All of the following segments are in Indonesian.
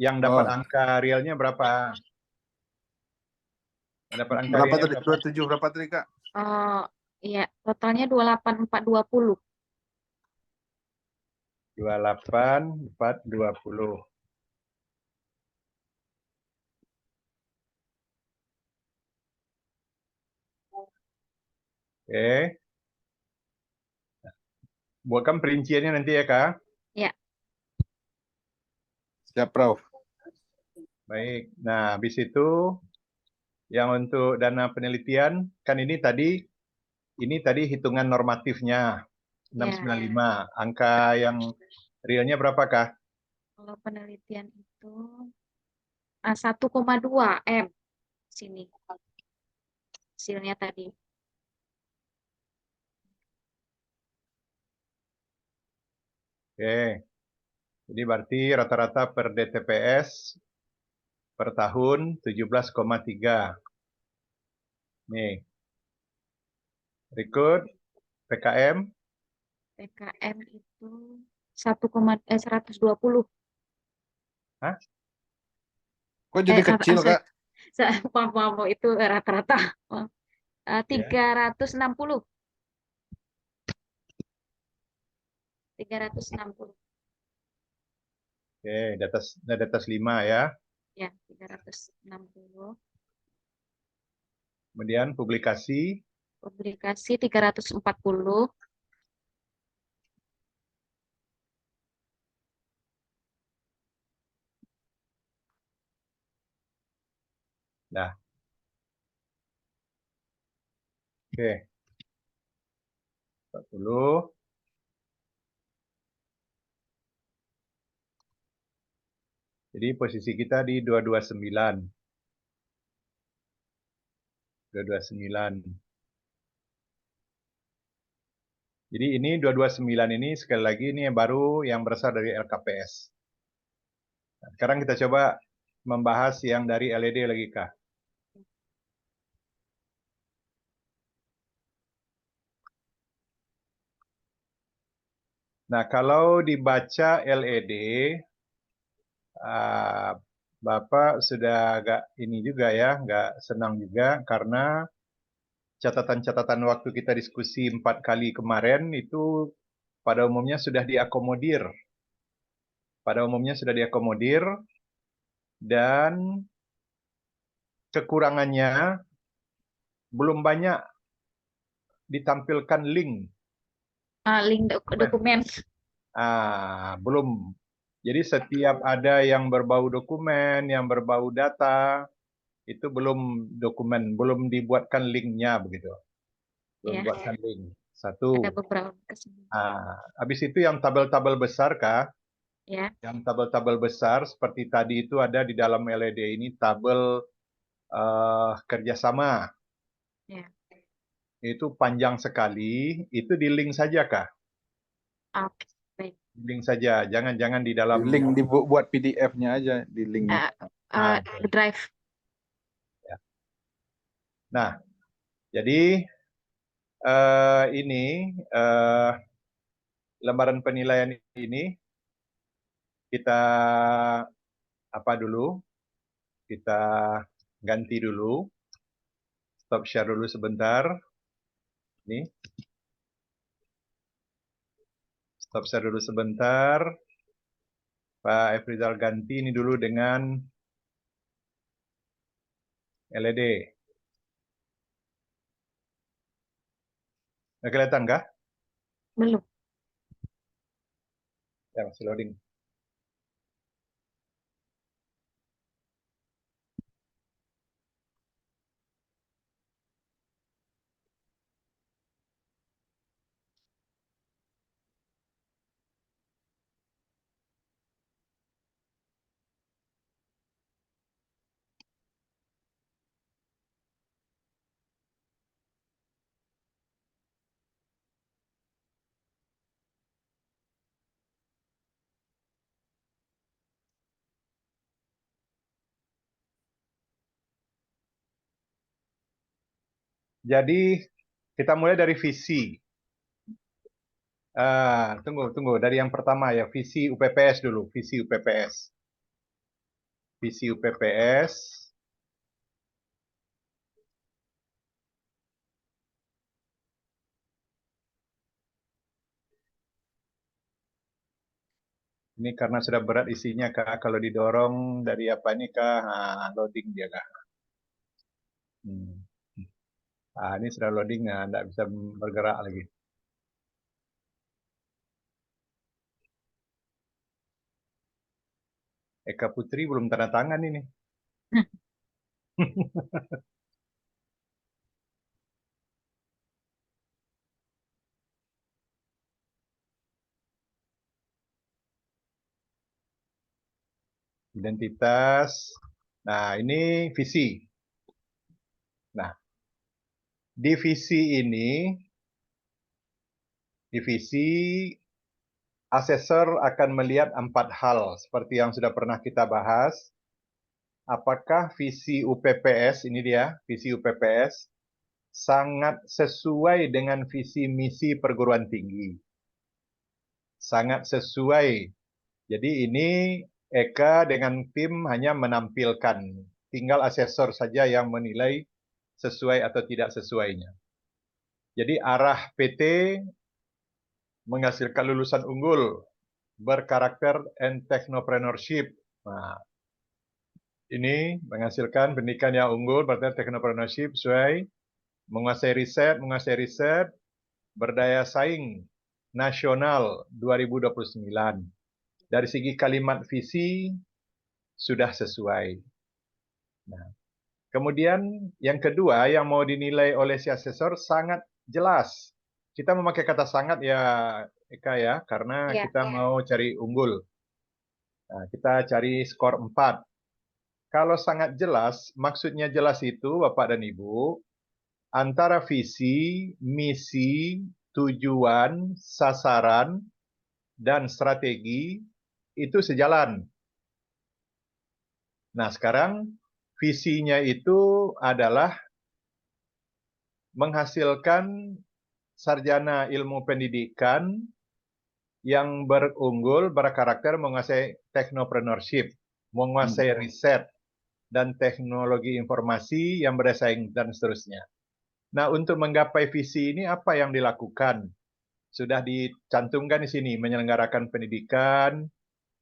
Yang dapat Oh, angka realnya berapa? Yang dapat angka berapa realnya tadi? berapa? 27 berapa tadi, Kak? Iya, totalnya 28420. 28420. Oke. Buatkan perinciannya nanti ya, Kak. Ya, Siap, Prof. Baik. Nah, habis itu yang untuk dana penelitian, kan ini tadi hitungan normatifnya, ya. 695. Angka yang realnya berapakah? Kalau penelitian itu 1,2 M sini hasilnya tadi. Oke. Jadi berarti rata-rata per DTPS per tahun 17,3. Nih, berikut PKM. PKM itu 120. Hah? Kok jadi kecil, Sorry. Kak? Maaf, maaf, maaf, itu rata-rata. Ya. 360. 360. Oke, di atas 5 ya. Ya, 360. Kemudian publikasi. Publikasi 340. Nah, oke. 40. Jadi posisi kita di 229. 229. Jadi ini 229 ini sekali lagi ini yang baru yang berasal dari LKPS. Nah, sekarang kita coba membahas yang dari LED lagi, Kak. Nah, kalau dibaca LED, Bapak sudah agak ini juga ya, nggak senang juga karena catatan-catatan waktu kita diskusi 4 kali kemarin itu pada umumnya sudah diakomodir. Pada umumnya sudah diakomodir dan kekurangannya belum banyak ditampilkan link. Link dokumen. Belum. Jadi setiap ada yang berbau dokumen, yang berbau data, itu belum dibuatkan linknya begitu. Belum Ya, buatkan link. ada Satu. beberapa kesini. Habis itu yang tabel-tabel besar, Kak. Ya, Yang tabel-tabel besar seperti tadi itu ada di dalam LED ini tabel kerjasama. ya. Itu panjang sekali. Itu di link saja, Kak. Oke, baik. Link saja. Jangan di Di dalam. link dibuat PDF-nya aja di linknya. Eh, Itu. Drive. Ya. Nah, jadi ini lembaran penilaian ini kita apa dulu? Kita ganti dulu. Stop share dulu sebentar. Nih, stop share dulu sebentar. Pak Efrizal ganti ini dulu dengan LED. Nggak kelihatan kah? Belum. Ya, masih loading. Jadi kita mulai dari visi. Tunggu. Dari yang pertama ya, visi UPPS dulu. Visi UPPS. visi UPPS. Ini karena sudah berat isinya, Kak. Kalau didorong dari apa ini, Kak? Loading dia, Kak. Ini sudah loading, nggak bisa bergerak lagi. Eka Putri belum tanda tangan ini. Identitas. Nah, ini visi. Nah, di visi ini, asesor akan melihat 4 hal seperti yang sudah pernah kita bahas. Apakah visi UPPS, ini dia, visi UPPS, sangat sesuai dengan visi misi perguruan tinggi. Sangat sesuai. Jadi ini Eka dengan tim hanya menampilkan. Tinggal asesor saja yang menilai sesuai atau tidak sesuainya. Jadi arah PT menghasilkan lulusan unggul, berkarakter and technopreneurship. Nah, ini menghasilkan pendidikan yang unggul, berarti technopreneurship sesuai, menguasai riset, berdaya saing nasional 2029. Dari segi kalimat visi sudah sesuai. Nah, kemudian yang kedua yang mau dinilai oleh si asesor sangat jelas. Kita memakai kata sangat ya Eka ya, karena kita mau cari unggul. Nah, kita cari skor 4. Kalau sangat jelas, maksudnya jelas itu Bapak dan Ibu, antara visi, misi, tujuan, sasaran, dan strategi itu sejalan. Nah, sekarang visinya itu adalah menghasilkan sarjana ilmu pendidikan yang berunggul, berkarakter, menguasai technopreneurship, menguasai riset, dan teknologi informasi yang bersaing, dan seterusnya. Nah, untuk menggapai visi ini apa yang dilakukan? Sudah dicantumkan di sini, menyelenggarakan pendidikan,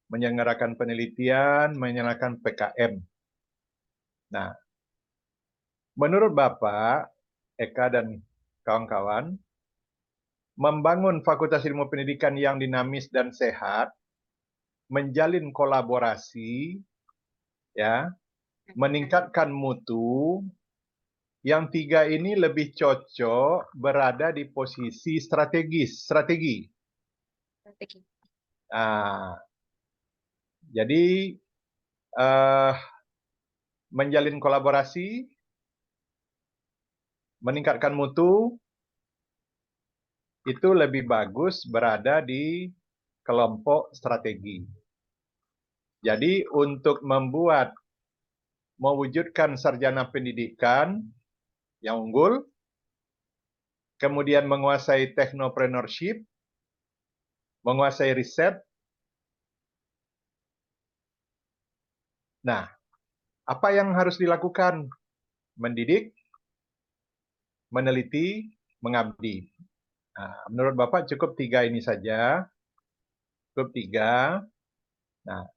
menyelenggarakan penelitian, menyelenggarakan PKM. Nah, menurut Bapak, Eka dan kawan-kawan, membangun Fakultas Ilmu Pendidikan yang dinamis dan sehat, menjalin kolaborasi, ya, meningkatkan mutu, yang 3 ini lebih cocok berada di posisi strategi. Jadi menjalin kolaborasi, meningkatkan mutu, itu lebih bagus berada di kelompok strategi. Jadi untuk mewujudkan sarjana pendidikan yang unggul, kemudian menguasai technopreneurship, menguasai riset. Nah, apa yang harus dilakukan? Mendidik, meneliti, mengabdi. Nah, menurut Bapak cukup 3 ini saja. Cukup 3. Nah,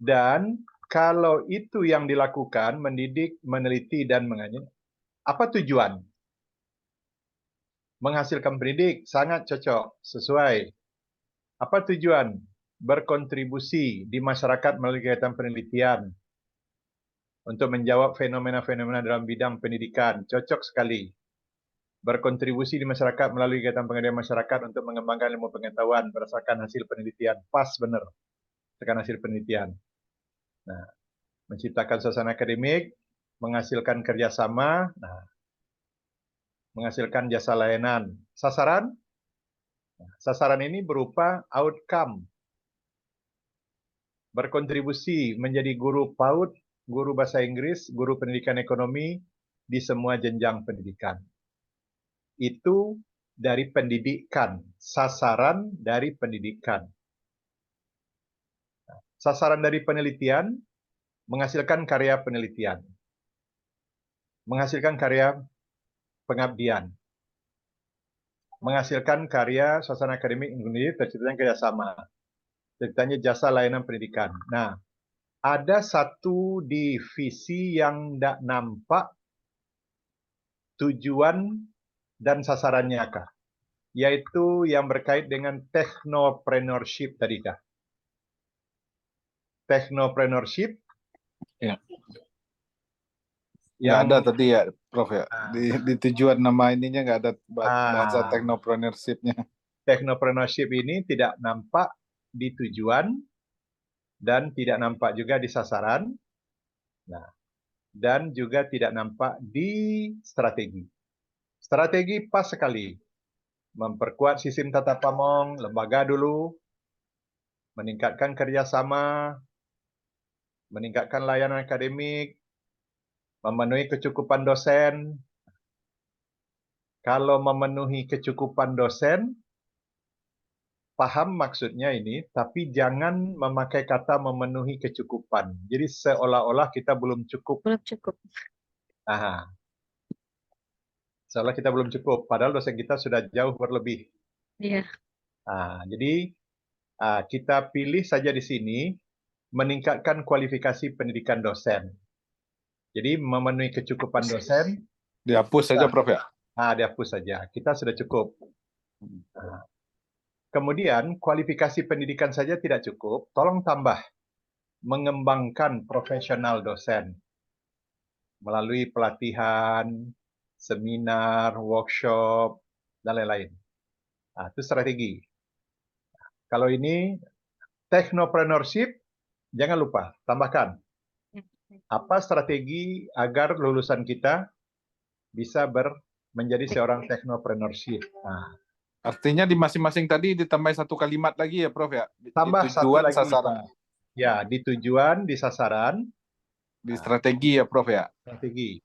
dan kalau itu yang dilakukan, mendidik, meneliti, dan mengabdi, apa tujuan? Menghasilkan pendidik, sangat cocok, sesuai. Apa tujuan? Berkontribusi di masyarakat melalui kegiatan penelitian untuk menjawab fenomena-fenomena dalam bidang pendidikan, cocok sekali. Berkontribusi di masyarakat melalui kegiatan pengabdian masyarakat untuk mengembangkan ilmu pengetahuan berdasarkan hasil penelitian, pas benar, berdasarkan hasil penelitian. Nah, menciptakan suasana akademik, menghasilkan kerjasama, nah, menghasilkan jasa layanan. Sasaran? Nah, sasaran ini berupa outcome. Berkontribusi menjadi guru PAUD, guru bahasa Inggris, guru pendidikan ekonomi di semua jenjang pendidikan. Itu dari pendidikan, sasaran dari pendidikan. Sasaran dari penelitian, menghasilkan karya penelitian, menghasilkan karya pengabdian, menghasilkan karya suasana akademik Indonesia terciptanya kerjasama, terciptanya jasa layanan pendidikan. Nah, ada satu divisi yang tidak nampak tujuan dan sasarannya kah? Yaitu yang berkait dengan technopreneurship tadi kah? Technopreneurship Ya. Nggak yang ada tadi ya, Prof ya. Di tujuan nama ininya nggak ada bahasa Ah. technopreneurship-nya. technopreneurship ini tidak nampak di tujuan dan tidak nampak juga di sasaran. Nah, dan juga tidak nampak di strategi. Strategi pas sekali. Memperkuat sistem tata pamong, lembaga dulu, meningkatkan kerjasama, meningkatkan layanan akademik, memenuhi kecukupan dosen. Kalau memenuhi kecukupan dosen, paham maksudnya ini, tapi jangan memakai kata memenuhi kecukupan. Jadi seolah-olah kita belum cukup. Belum cukup. Aha. Seolah kita belum cukup, padahal dosen kita sudah jauh berlebih. Iya. Jadi kita pilih saja di sini meningkatkan kualifikasi pendidikan dosen. Jadi memenuhi kecukupan dosen. Dihapus saja, Prof ya. Dihapus saja. Kita sudah cukup. Kemudian kualifikasi pendidikan saja tidak cukup. Tolong tambah mengembangkan profesional dosen melalui pelatihan, seminar, workshop, dan lain-lain. Itu strategi. Kalau ini technopreneurship, jangan lupa tambahkan apa strategi agar lulusan kita bisa menjadi seorang technopreneurship. Artinya di masing-masing tadi ditambahin satu kalimat lagi ya, Prof ya. Tambah di satu tujuan, lagi, sasaran. Pak. Ya, di tujuan, di sasaran, di strategi ya, Prof ya. Strategi.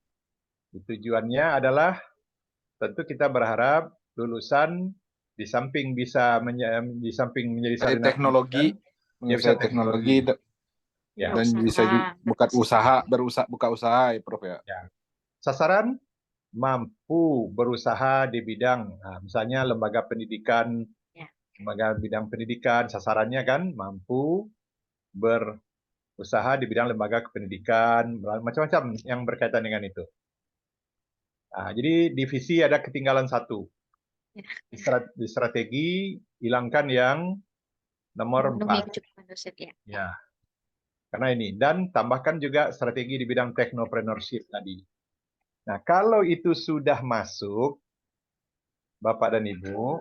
Tujuannya adalah tentu kita berharap lulusan di samping bisa menjadi sarjana teknologi, bisa teknologi ya. dan bisa buka usaha ya, Prof ya. Sasaran mampu berusaha di bidang misalnya lembaga pendidikan, lembaga bidang pendidikan, sasarannya kan mampu berusaha di bidang lembaga pendidikan, macam-macam yang berkaitan dengan itu. Jadi divisi ada ketinggalan satu. Di strategi hilangkan yang nomor 4. Ya. Karena ini. Dan tambahkan juga strategi di bidang technopreneurship tadi. Nah, kalau itu sudah masuk, Bapak dan Ibu,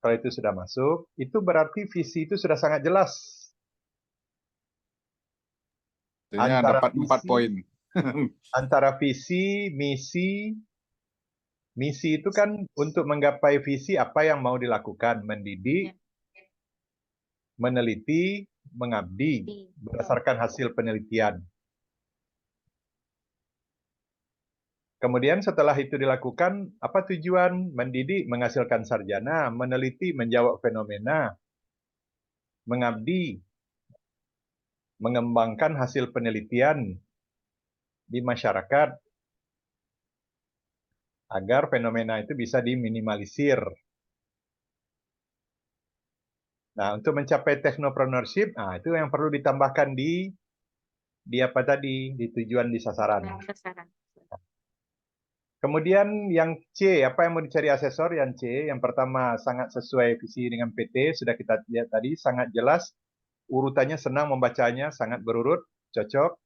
kalau itu sudah masuk, itu berarti visi itu sudah sangat jelas. Antara dapat 4 poin. Antara visi, misi itu kan untuk menggapai visi apa yang mau dilakukan, mendidik, meneliti, mengabdi berdasarkan hasil penelitian. Kemudian setelah itu dilakukan, apa tujuan? Mendidik, menghasilkan sarjana, meneliti, menjawab fenomena, mengabdi, mengembangkan hasil penelitian di masyarakat agar fenomena itu bisa diminimalisir. Nah, untuk mencapai technopreneurship, itu yang perlu ditambahkan di apa tadi, di tujuan, di sasaran. Kemudian yang C, apa yang mau dicari asesor? Yang C, yang pertama sangat sesuai visi dengan PT, sudah kita lihat tadi, sangat jelas, urutannya senang membacanya, sangat berurut, cocok.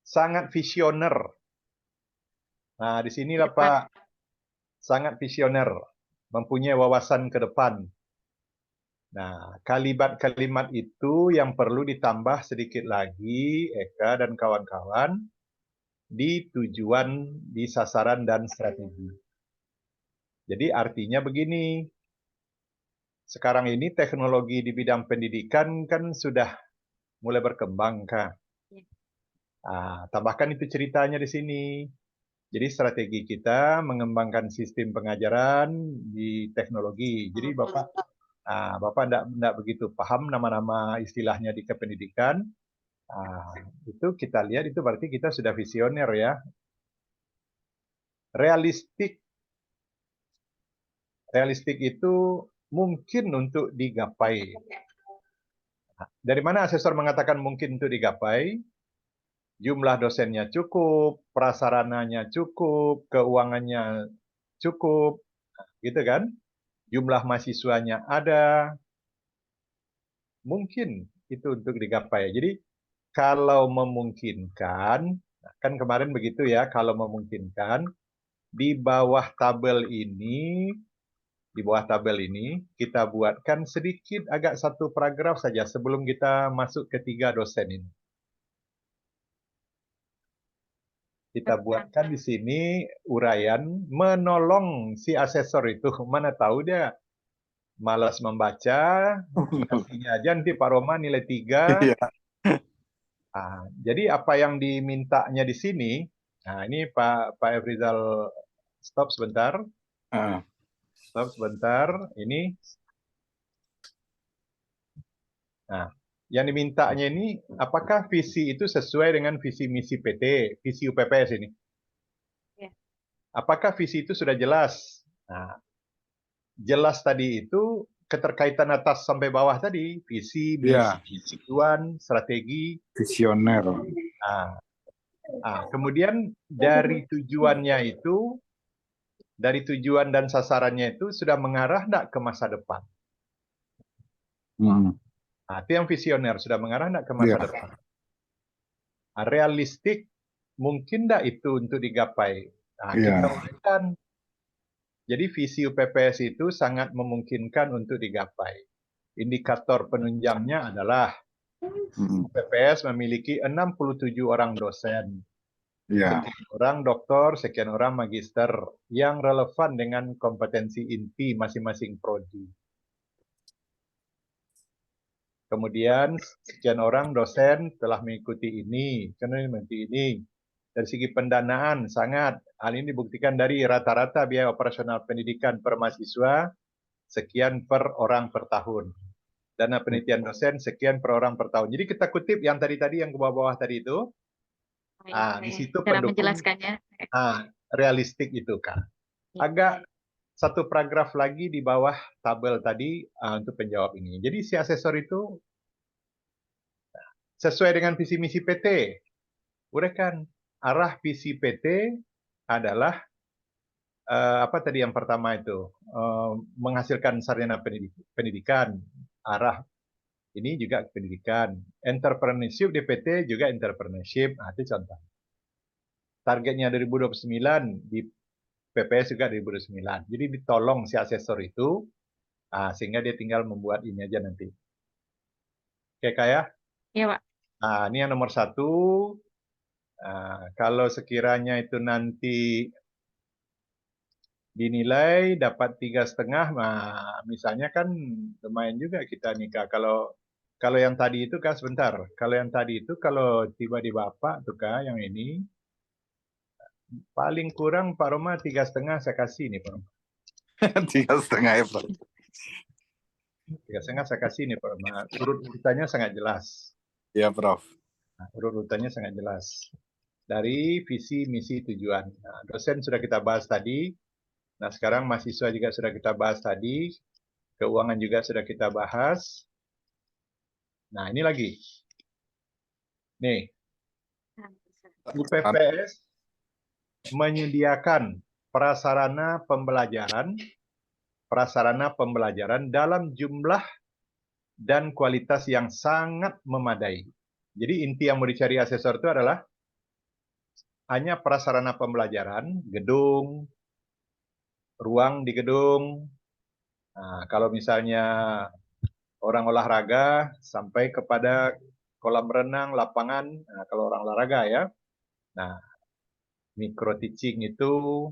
Sangat visioner. Nah, di sinilah Pak, sangat visioner, mempunyai wawasan ke depan. Nah, kalimat-kalimat itu yang perlu ditambah sedikit lagi, Eka dan kawan-kawan, di tujuan, di sasaran, dan strategi. Jadi artinya begini, sekarang ini teknologi di bidang pendidikan kan sudah mulai berkembang, Kak. Tambahkan itu ceritanya di sini. Jadi strategi kita mengembangkan sistem pengajaran di teknologi. Jadi Bapak tidak begitu paham nama-nama istilahnya di kependidikan. Itu kita lihat itu berarti kita sudah visioner ya. Realistik itu mungkin untuk digapai. Dari mana asesor mengatakan mungkin untuk digapai? Jumlah dosennya cukup, prasarananya cukup, keuangannya cukup, gitu kan? Jumlah mahasiswanya ada, mungkin itu untuk digapai. Jadi kalau memungkinkan, kan kemarin begitu ya, kalau memungkinkan, di bawah tabel ini kita buatkan sedikit agak satu paragraf saja sebelum kita masuk ke 3 dosen ini. Kita buatkan di sini uraian menolong si asesor itu. Mana tahu dia malas membaca, kasihnya aja nanti Pak Roma nilai 3. Iya. Jadi apa yang dimintanya di sini, nah ini Pak Efrizal, stop sebentar. Stop sebentar, ini. Nah, yang dimintanya ini, apakah visi itu sesuai dengan visi misi PT, visi UPPS ini? Ya. Apakah visi itu sudah jelas? Nah, jelas tadi itu keterkaitan atas sampai bawah tadi, visi, misi, tujuan, strategi. Visioner. Kemudian dari tujuannya itu, dari tujuan dan sasarannya itu sudah mengarah enggak ke masa depan? Itu yang visioner, sudah mengarah enggak ke masa depan? Realistik, mungkin enggak itu untuk digapai? Kita uraikan. Jadi visi UPPS itu sangat memungkinkan untuk digapai. Indikator penunjangnya adalah UPPS memiliki 67 orang dosen. Sekian orang doktor, sekian orang magister yang relevan dengan kompetensi inti masing-masing prodi. Kemudian sekian orang dosen telah mengikuti ini, Dari segi pendanaan sangat, hal ini dibuktikan dari rata-rata biaya operasional pendidikan per mahasiswa sekian per orang per tahun. Dana penelitian dosen sekian per orang per tahun. Jadi kita kutip yang tadi yang ke bawah-bawah tadi itu. Di situ pendukung menjelaskannya. Realistik itu kan. Agak satu paragraf lagi di bawah tabel tadi untuk penjawab ini. Jadi si asesor itu sesuai dengan visi misi PT. Uraikan arah visi PT adalah apa tadi yang pertama itu? Menghasilkan sarjana pendidikan. Arah ini juga pendidikan. Entrepreneurship di PT juga entrepreneurship. Itu contoh. Targetnya 2029 di PPS juga 2029. Jadi ditolong si asesor itu sehingga dia tinggal membuat ini aja nanti. Oke, Kak ya? Iya, Pak. Ini yang nomor 1. Kalau sekiranya itu nanti dinilai dapat 3,5, misalnya kan lumayan juga kita nikah. Kalau yang tadi itu Kak, sebentar. Kalau yang tadi itu kalau tiba di Bapak tuh Kak, yang ini paling kurang Pak Roma 3,5 saya kasih nih Pak Roma. 3,5 ya Pak. 3,5 saya kasih nih Pak Roma. Urut-urutannya sangat jelas. Iya Prof. Urut-urutannya sangat jelas. Dari visi, misi, tujuan. Dosen sudah kita bahas tadi. Nah, sekarang mahasiswa juga sudah kita bahas tadi. Keuangan juga sudah kita bahas. Nah, ini lagi. Nih, UPPS menyediakan prasarana pembelajaran dalam jumlah dan kualitas yang sangat memadai. Jadi inti yang mau dicari asesor itu adalah hanya prasarana pembelajaran, gedung, ruang di gedung. Kalau misalnya orang olahraga sampai kepada kolam renang, lapangan, kalau orang olahraga ya. Nah, micro teaching itu,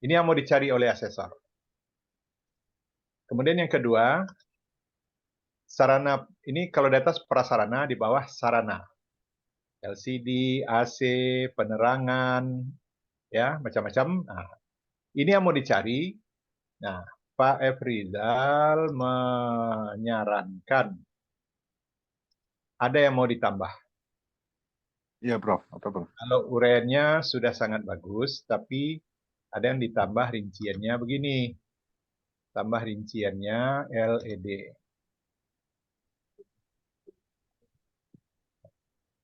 ini yang mau dicari oleh asesor. Kemudian yang kedua, sarana, ini kalau di atas prasarana, di bawah sarana. LCD, AC, penerangan, ya macam-macam. Ini yang mau dicari. Nah, Pak Efrizal menyarankan ada yang mau ditambah. Iya, Prof. Apa, Prof? Kalau uraiannya sudah sangat bagus, tapi ada yang ditambah rinciannya begini. Tambah rinciannya LED.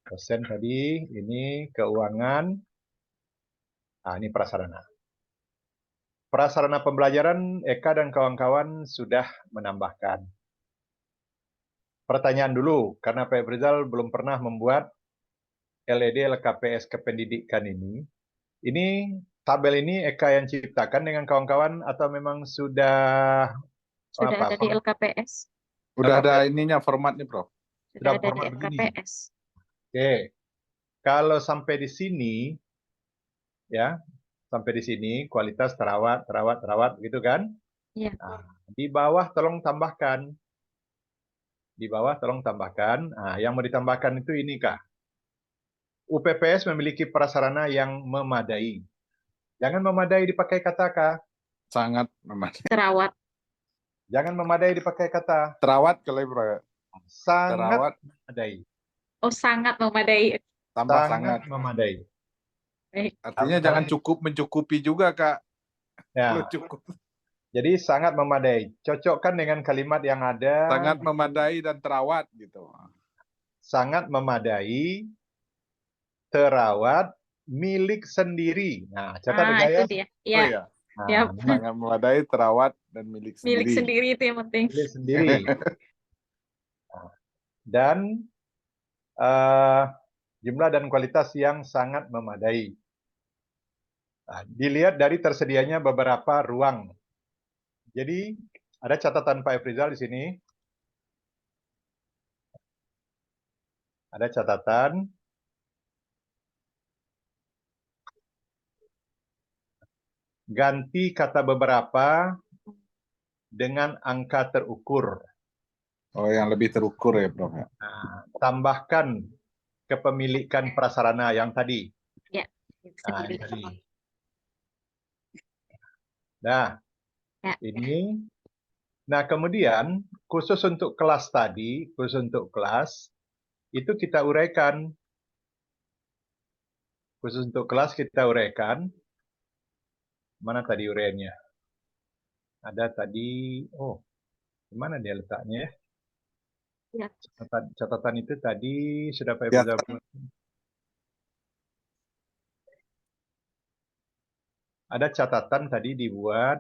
Dosen tadi, ini keuangan. Ini prasarana. Prasarana pembelajaran, Eka dan kawan-kawan sudah menambahkan. Pertanyaan dulu, karena Pak Rizal belum pernah membuat LED LKPS kependidikan ini. Ini tabel ini Eka yang ciptakan dengan kawan-kawan atau memang sudah Sudah apa? ada di LKPS. Udah ada LKPS. ininya formatnya, Prof. Sudah ada di format begini. LKPS. Oke. Kalau sampai di sini ya, sampai di sini kualitas terawat gitu kan? Iya. Nah, di bawah tolong tambahkan. Di bawah tolong tambahkan. Nah, yang mau ditambahkan itu ini kah? UPPS memiliki prasarana yang memadai. Jangan memadai dipakai kata kah? Sangat memadai. Terawat. Jangan memadai dipakai kata. Terawat kalau Prof. Sangat Terawat. memadai. Oh, sangat memadai. Tambah Sangat sangat. memadai. Baik. Artinya jangan cukup mencukupi juga, Kak. Kalau Ya, cukup. jadi sangat memadai. Cocokkan dengan kalimat yang ada. Sangat memadai dan terawat gitu. Sangat memadai, terawat, milik sendiri. Nah, catat Eka ya. Itu dia. Iya. Oh iya. Nah, Yap. Sangat memadai, terawat, dan milik sendiri. Milik sendiri itu yang penting. milik sendiri. Nah, dan jumlah dan kualitas yang sangat memadai. Nah, dilihat dari tersedianya beberapa ruang. Jadi ada catatan Pak Efrizal di sini. Ada catatan. Ganti kata beberapa dengan angka terukur. Oh, yang lebih terukur ya, Prof. Nah, tambahkan kepemilikan prasarana yang tadi. Ya. Nah, Sendiri. ini tadi. Nah, Ya. ini. Nah, kemudian khusus untuk kelas tadi, khusus untuk kelas, itu kita uraikan. Khusus untuk kelas kita uraikan. Mana tadi uraiannya? Ada tadi, oh, mana dia letaknya ya? Ya. Catatan itu tadi sudah Pak Ya. Efrizal. Ada catatan tadi dibuat.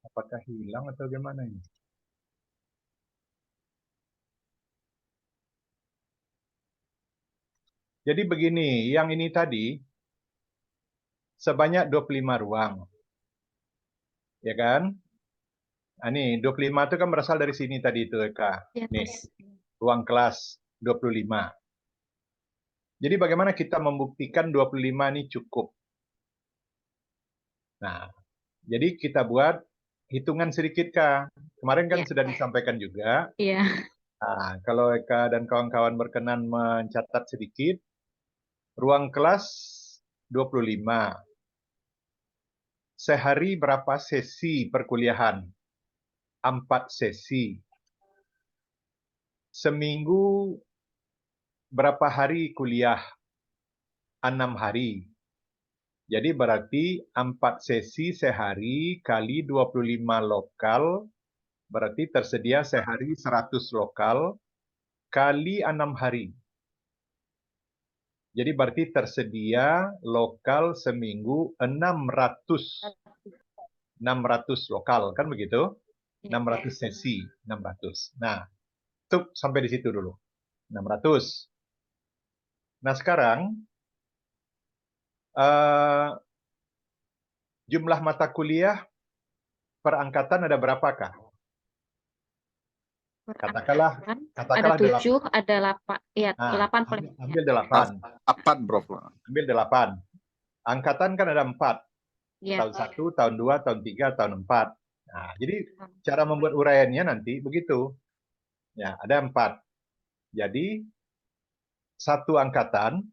Apakah hilang atau gimana ini? Jadi begini, yang ini tadi sebanyak 25 ruang. Ya kan? Nah, ini 25 itu kan berasal dari sini tadi itu, Eka. Ya, Nih, terus. ruang kelas 25. Jadi bagaimana kita membuktikan 25 ini cukup? Nah, jadi kita buat hitungan sedikit, Kak. Kemarin kan Ya. sudah disampaikan juga. Iya. Nah, kalau Eka dan kawan-kawan berkenan mencatat sedikit, ruang kelas 25. Sehari berapa sesi perkuliahan? 4 sesi. Seminggu berapa hari kuliah? 6 hari. Jadi berarti 4 sesi sehari kali 25 lokal, berarti tersedia sehari 100 lokal, kali 6 hari. Jadi berarti tersedia lokal seminggu 600 lokal, kan begitu? 600 sesi, 600. Nah, itu sampai di situ dulu. 600. Nah, sekarang jumlah mata kuliah per angkatan ada berapakah? Katakanlah ada 7, ada 8. Iya, 8 paling. Ambil 8. 8, Prof. Ambil 8. Angkatan kan ada 4. Ya. Tahun 1, tahun 2, tahun 3, tahun 4. Nah, jadi cara membuat uraiannya nanti begitu. Ya, ada 4. Jadi, satu angkatan,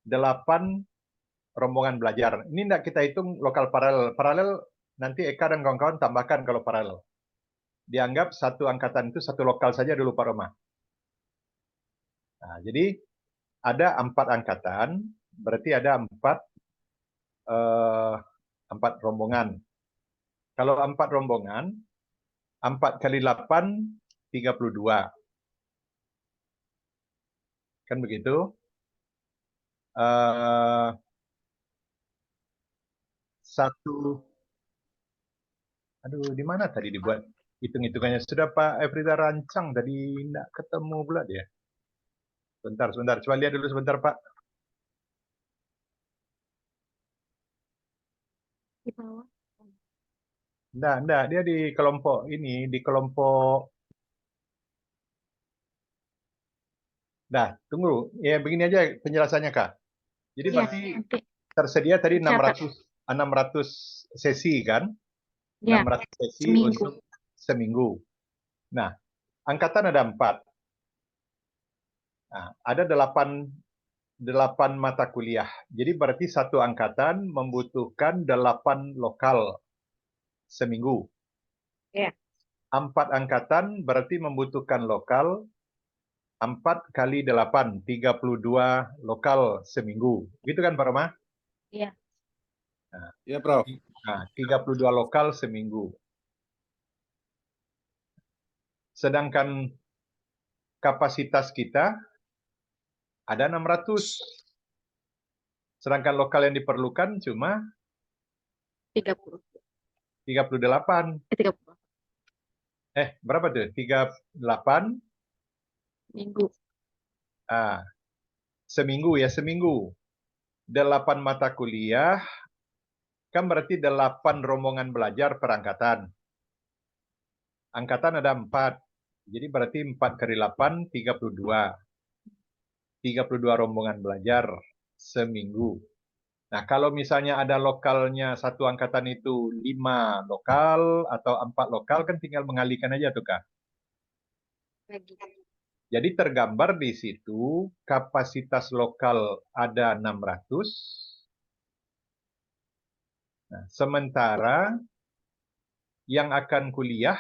8 rombongan belajar. Ini tidak kita hitung lokal paralel. Paralel nanti Eka dan kawan-kawan tambahkan kalau paralel. dianggap satu angkatan itu satu lokal saja dulu Pak Roma. Nah, jadi ada 4 angkatan, berarti ada 4 rombongan. Kalau 4 rombongan, 4 kali 8, 32. Kan begitu? Aduh, di mana tadi dibuat hitung-hitungannya? Sudah Pak Efrita rancang, tadi tidak ketemu pula dia. Sebentar, coba lihat dulu sebentar Pak. Di bawah. Enggak, dia di kelompok ini, di kelompok. Nah, tunggu. Ya, begini aja penjelasannya, Kak. Jadi Iya, berarti nanti tersedia tadi catat. 600 sesi kan? Ya, 600 sesi seminggu. untuk seminggu. Nah, angkatan ada 4. Nah, ada 8 mata kuliah. Jadi berarti satu angkatan membutuhkan 8 lokal seminggu. Ya. 4 angkatan berarti membutuhkan lokal 4 kali 8, 32 lokal seminggu. Gitu kan Pak Roma? Iya. Ya, Prof. Nah, 32 lokal seminggu. Sedangkan kapasitas kita ada 600. Sedangkan lokal yang diperlukan cuma 30. 38. 30 Berapa tuh? 38 minggu. seminggu ya, seminggu. 8 mata kuliah kan berarti 8 rombongan belajar per angkatan. Angkatan ada 4. Jadi berarti 4 kali 8, 32. 32 rombongan belajar seminggu. Nah, kalau misalnya ada lokalnya satu angkatan itu 5 lokal atau 4 lokal, kan tinggal mengalihkan aja tuh, Kak. Lagi. Jadi tergambar di situ kapasitas lokal ada 600. Nah, sementara yang akan kuliah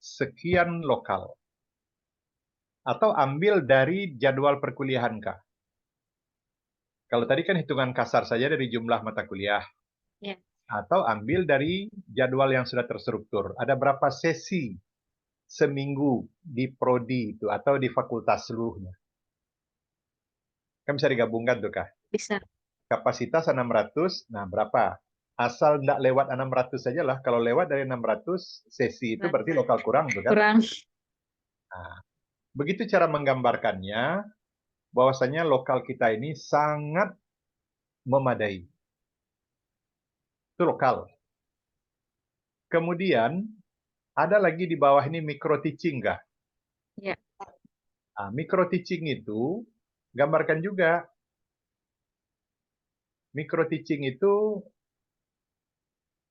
sekian lokal. Atau ambil dari jadwal perkuliahan, Kak. Kalau tadi kan hitungan kasar saja dari jumlah mata kuliah. Ya. Atau ambil dari jadwal yang sudah terstruktur. Ada berapa sesi seminggu di prodi itu atau di fakultas seluruhnya. Kan bisa digabungkan tuh, Kak. Bisa. Kapasitas 600, nah berapa? Asal tidak lewat 600 saja lah. Kalau lewat dari 600 sesi itu berarti lokal kurang, tuh kan? Kurang. Nah, begitu cara menggambarkannya, bahwasanya lokal kita ini sangat memadai. Itu lokal. Kemudian, ada lagi di bawah ini micro teaching, Kak? Ya. Nah, micro teaching itu, gambarkan juga. Micro teaching itu,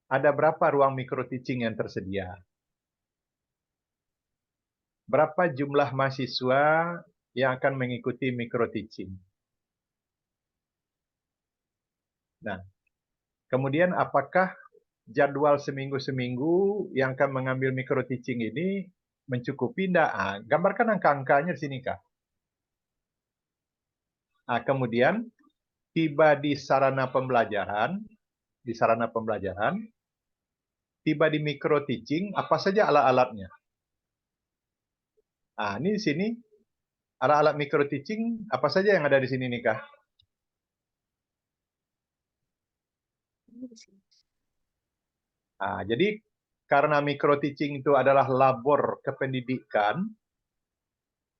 ada berapa ruang micro teaching yang tersedia? Berapa jumlah mahasiswa yang akan mengikuti micro teaching? Nah, kemudian apakah jadwal seminggu-seminggu yang akan mengambil micro teaching ini mencukupi? Tidak. Gambarkan angka-angkanya di sini, Kak. Nah, kemudian tiba di sarana pembelajaran, tiba di micro teaching, apa saja alat-alatnya? Nah, ini di sini alat-alat micro teaching apa saja yang ada di sini nih, Kak? Nah, jadi karena micro teaching itu adalah labor kependidikan,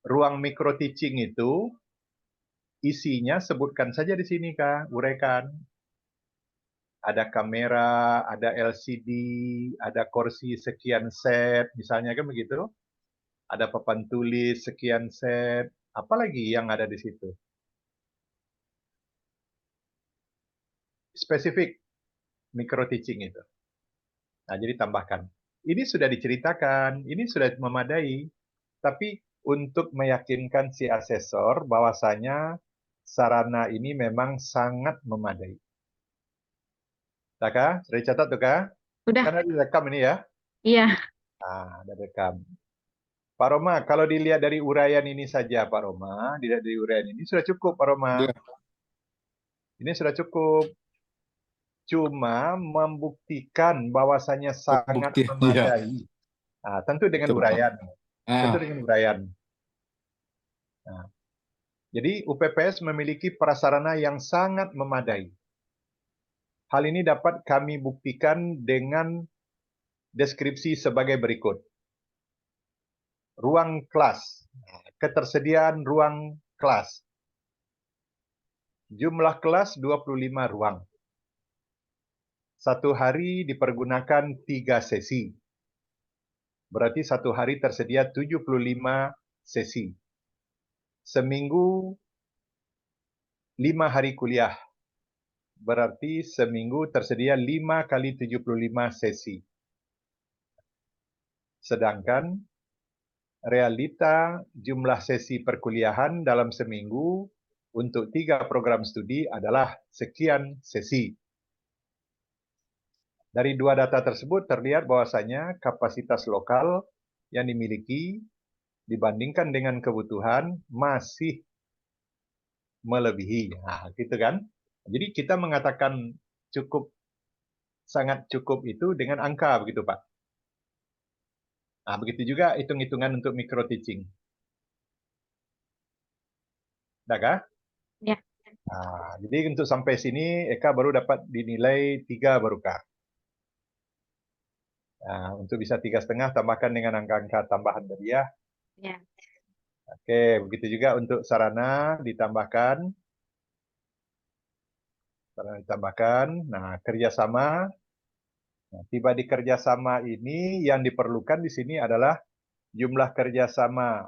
ruang micro teaching itu isinya sebutkan saja di sini, Kak, uraikan. Ada kamera, ada LCD, ada kursi sekian set, misalnya kan begitu. Ada papan tulis sekian set, apalagi yang ada di situ. Spesifik micro teaching itu. Nah, jadi tambahkan. Ini sudah diceritakan, ini sudah memadai. Tapi untuk meyakinkan si asesor bahwasanya sarana ini memang sangat memadai. Kak, sudah dicatat tuh, Kak? Udah. Karena direkam ini ya. Iya. Ada rekam. Pak Roma, kalau dilihat dari uraian ini saja, Pak Roma, dilihat dari uraian ini sudah cukup, Pak Roma. Ya. Ini sudah cukup. Cuma membuktikan bahwasanya sangat Bukti, ya. memadai. Tentu dengan Betul. uraian. Tentu Ah, dengan uraian. Jadi UPPS memiliki prasarana yang sangat memadai. Hal ini dapat kami buktikan dengan deskripsi sebagai berikut. Ruang kelas. Ketersediaan ruang kelas. Jumlah kelas 25 ruang. Satu hari dipergunakan 3 sesi. Berarti satu hari tersedia 75 sesi. Seminggu 5 hari kuliah. Berarti seminggu tersedia 5 kali 75 sesi. Sedangkan realita jumlah sesi perkuliahan dalam seminggu untuk 3 program studi adalah sekian sesi. Dari dua data tersebut terlihat bahwasanya kapasitas lokal yang dimiliki dibandingkan dengan kebutuhan masih melebihi. Gitu kan? Jadi kita mengatakan cukup, sangat cukup itu dengan angka, begitu Pak. Begitu juga hitung-hitungan untuk micro teaching. Dah kah? Ya. Jadi untuk sampai sini Eka baru dapat dinilai 3 baru Kak. Untuk bisa 3,5 tambahkan dengan angka-angka tambahan tadi ya. Ya. Oke, begitu juga untuk sarana ditambahkan. Nah, kerjasama. Nah, tiba di kerjasama ini yang diperlukan di sini adalah jumlah kerjasama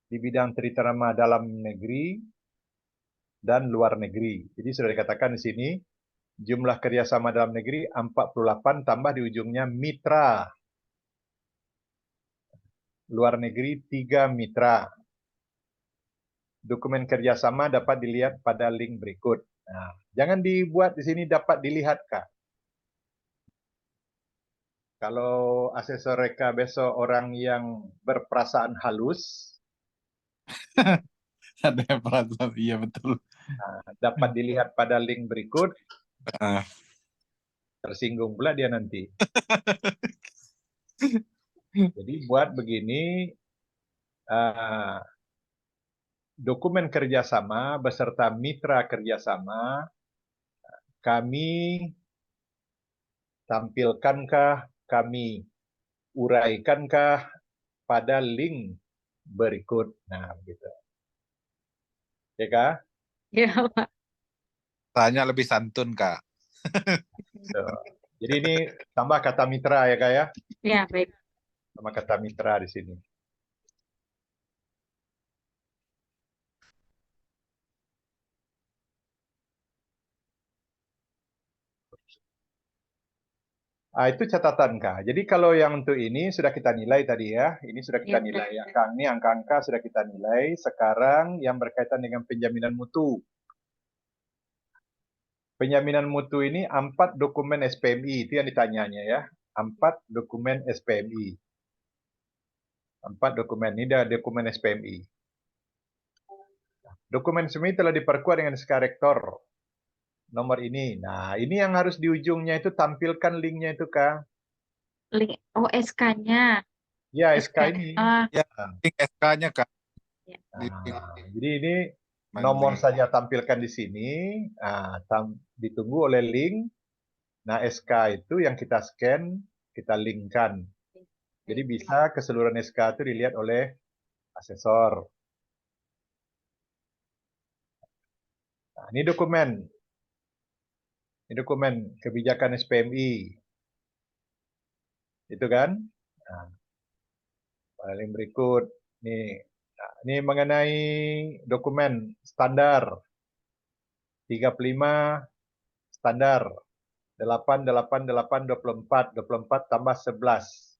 di bidang tritarama dalam negeri dan luar negeri. Jadi sudah dikatakan di sini jumlah kerjasama dalam negeri 48 tambah di ujungnya mitra. Luar negeri 3 mitra. Dokumen kerjasama dapat dilihat pada link berikut. Jangan dibuat di sini dapat dilihat Kak. Kalau asesor Reka besok orang yang berperasaan halus, ada yang perasaan, iya betul. dapat dilihat pada link berikut, Ah. tersinggung pula dia nanti. Jadi buat begini, dokumen kerjasama beserta mitra kerjasama, kami tampilkankah, kami uraikankah pada link berikut. Nah, begitu. Ya, Kak? Ya, Pak. Tanya lebih santun, Kak. Jadi ini tambah kata mitra ya, Kak ya? Ya, baik. Sama kata mitra di sini. Itu catatan Kak. Jadi kalau yang untuk ini sudah kita nilai tadi ya. Ini sudah kita Ya, nilai. Ini angka-angka sudah kita nilai. Sekarang yang berkaitan dengan penjaminan mutu. Penjaminan mutu ini 4 dokumen SPMI. Itu yang ditanyanya ya. 4 dokumen SPMI. 4 dokumen. Ini dah dokumen SPMI. Dokumen SPMI telah diperkuat dengan SK Rektor. Nomor ini. Nah, ini yang harus di ujungnya itu tampilkan linknya itu Kak. link OSK-nya. Ya, SK ini. Ya, link SK-nya, Kak. Ya. Jadi ini nomor saja tampilkan di sini. Ditunggu oleh link. Nah, SK itu yang kita scan, kita linkkan. Jadi bisa keseluruhan SK itu dilihat oleh asesor. Nah, ini dokumen. Ini dokumen kebijakan SPMI. Itu kan? Nah, paling berikut. Ini mengenai dokumen standar. 35 standar. 8, 8, 8, 24. 24 tambah 11.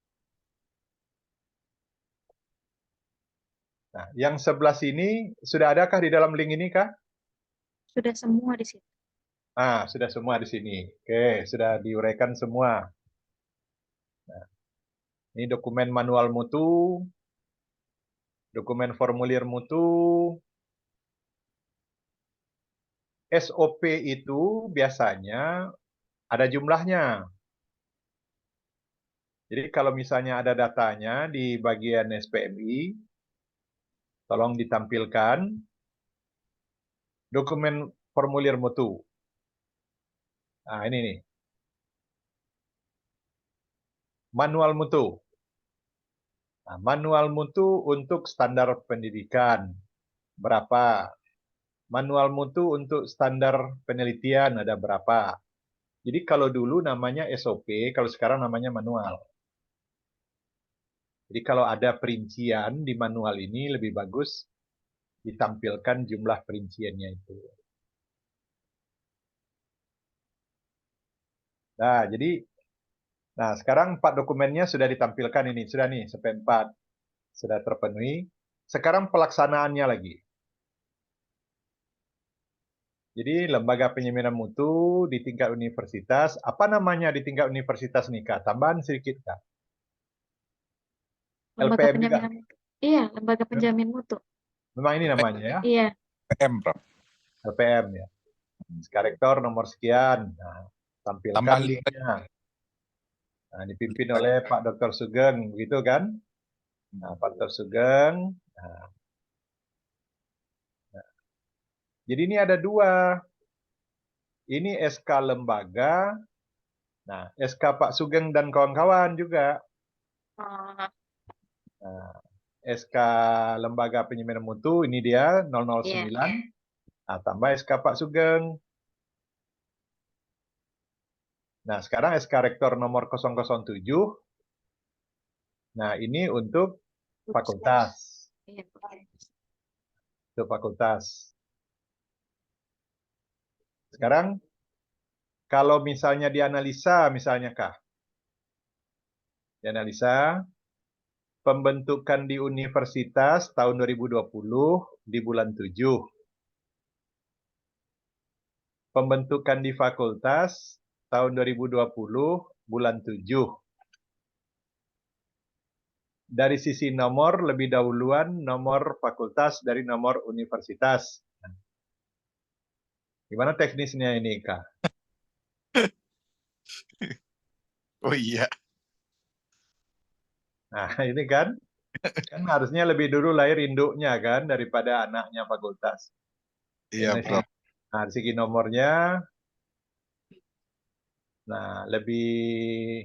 Nah, yang 11 ini sudah adakah di dalam link ini, Kak? Sudah semua di situ. Sudah semua di sini. Oke, sudah diuraikan semua. Nah, Ini dokumen manual mutu, dokumen formulir mutu. SOP itu biasanya ada jumlahnya. Jadi kalau misalnya ada datanya di bagian SPMI, tolong ditampilkan dokumen formulir mutu. Nah, ini nih. Manual mutu. Nah, manual mutu untuk standar pendidikan. Berapa? Manual mutu untuk standar penelitian ada berapa? Jadi kalau dulu namanya SOP, kalau sekarang namanya manual. Jadi kalau ada perincian di manual ini lebih bagus ditampilkan jumlah perinciannya itu. Nah, jadi sekarang 4 dokumennya sudah ditampilkan ini, sudah nih sampai 4 sudah terpenuhi. Sekarang pelaksanaannya lagi. Jadi lembaga penyeminan mutu di tingkat universitas, apa namanya di tingkat universitas nih Kak? Tambahan sedikit Kak. Lembaga LPM juga. penjaminan. Iya, lembaga penjamin mutu. Memang ini namanya ya, Iya. PM, Prof. LPM ya. Rektor nomor sekian. Nah, tampilkan Tambah 5. linknya. Nah, dipimpin oleh Pak Dr. Sugeng, begitu kan? Nah, Pak Dr. Sugeng. Nah, jadi ini ada 2. Ini SK lembaga. Nah, SK Pak Sugeng dan kawan-kawan juga. Oh, Nah, SK lembaga penyeminan mutu ini dia 009. iya. Nah, tambah SK Pak Sugeng. Nah, sekarang SK Rektor nomor 007. Nah, ini untuk fakultas. Iya. Untuk fakultas. Sekarang, kalau misalnya dianalisa, misalnya Kak. Dianalisa, pembentukan di universitas tahun 2020 di bulan 7. Pembentukan di fakultas tahun 2020 bulan 7. Dari sisi nomor, lebih dahuluan nomor fakultas dari nomor universitas. Gimana teknisnya ini, Kak? Oh iya. Nah, ini kan harusnya lebih dulu lahir induknya kan daripada anaknya fakultas. Iya, Ini Prof. nah, dari segi nomornya, nah lebih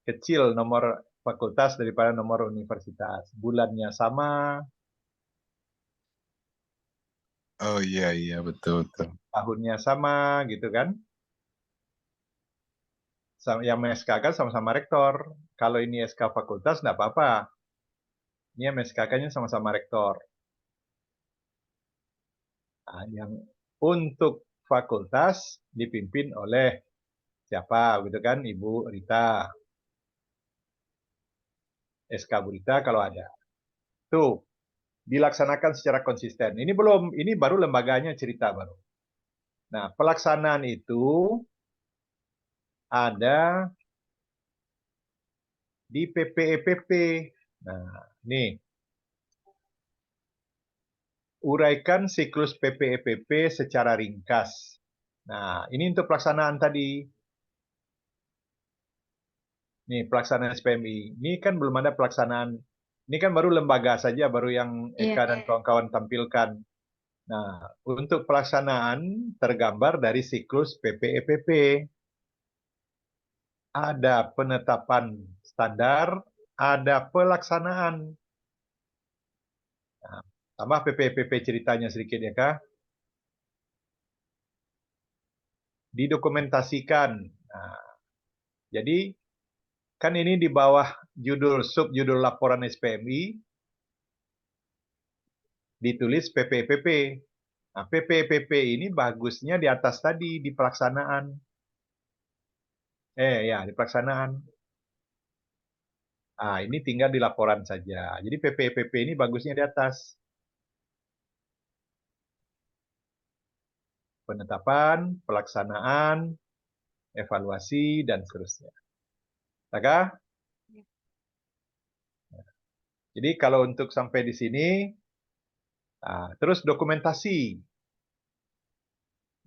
kecil nomor fakultas daripada nomor universitas. Bulannya sama, Oh iya, iya, betul, betul. tahunnya sama, gitu kan? Yang SK kan sama-sama rektor. Kalau ini SK fakultas, nggak apa-apa. Ini MSKK-nya sama-sama rektor. Nah, yang untuk fakultas dipimpin oleh siapa, gitu kan? Ibu Rita. SK Bu Rita kalau ada. Tuh, dilaksanakan secara konsisten. Ini belum, ini baru lembaganya cerita baru. Nah, pelaksanaan itu ada di PPEPP. Nah, nih, uraikan siklus PPEPP secara ringkas. Nah, ini untuk pelaksanaan tadi. Nih, pelaksanaan SPMI. Ini kan belum ada pelaksanaan. Ini kan baru lembaga saja, baru yang Eka dan kawan-kawan tampilkan. Nah, untuk pelaksanaan tergambar dari siklus PPEPP. Ada penetapan standar, ada pelaksanaan. Nah, tambah PPEPP ceritanya sedikit ya, Kak. Didokumentasikan. Nah, jadi kan ini di bawah subjudul laporan SPMI ditulis PPEPP. Nah, PPEPP ini bagusnya di atas tadi di pelaksanaan. Ya, di pelaksanaan. Ah, ini tinggal di laporan saja. Jadi PPEPP ini bagusnya di atas. Penetapan, pelaksanaan, evaluasi, dan seterusnya. Maka, Jadi kalau untuk sampai di sini, terus dokumentasi.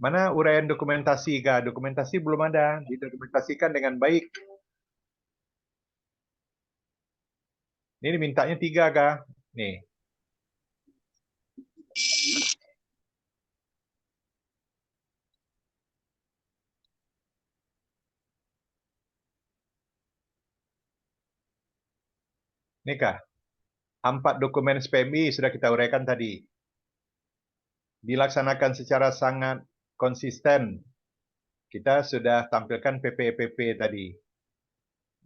Mana uraian dokumentasi, Kak? Dokumentasi belum ada, didokumentasikan dengan baik. Ini mintanya 3, Kak. Nih. Nih, Kak. 4 dokumen SPMI sudah kita uraikan tadi. Dilaksanakan secara sangat konsisten. Kita sudah tampilkan PPEPP tadi.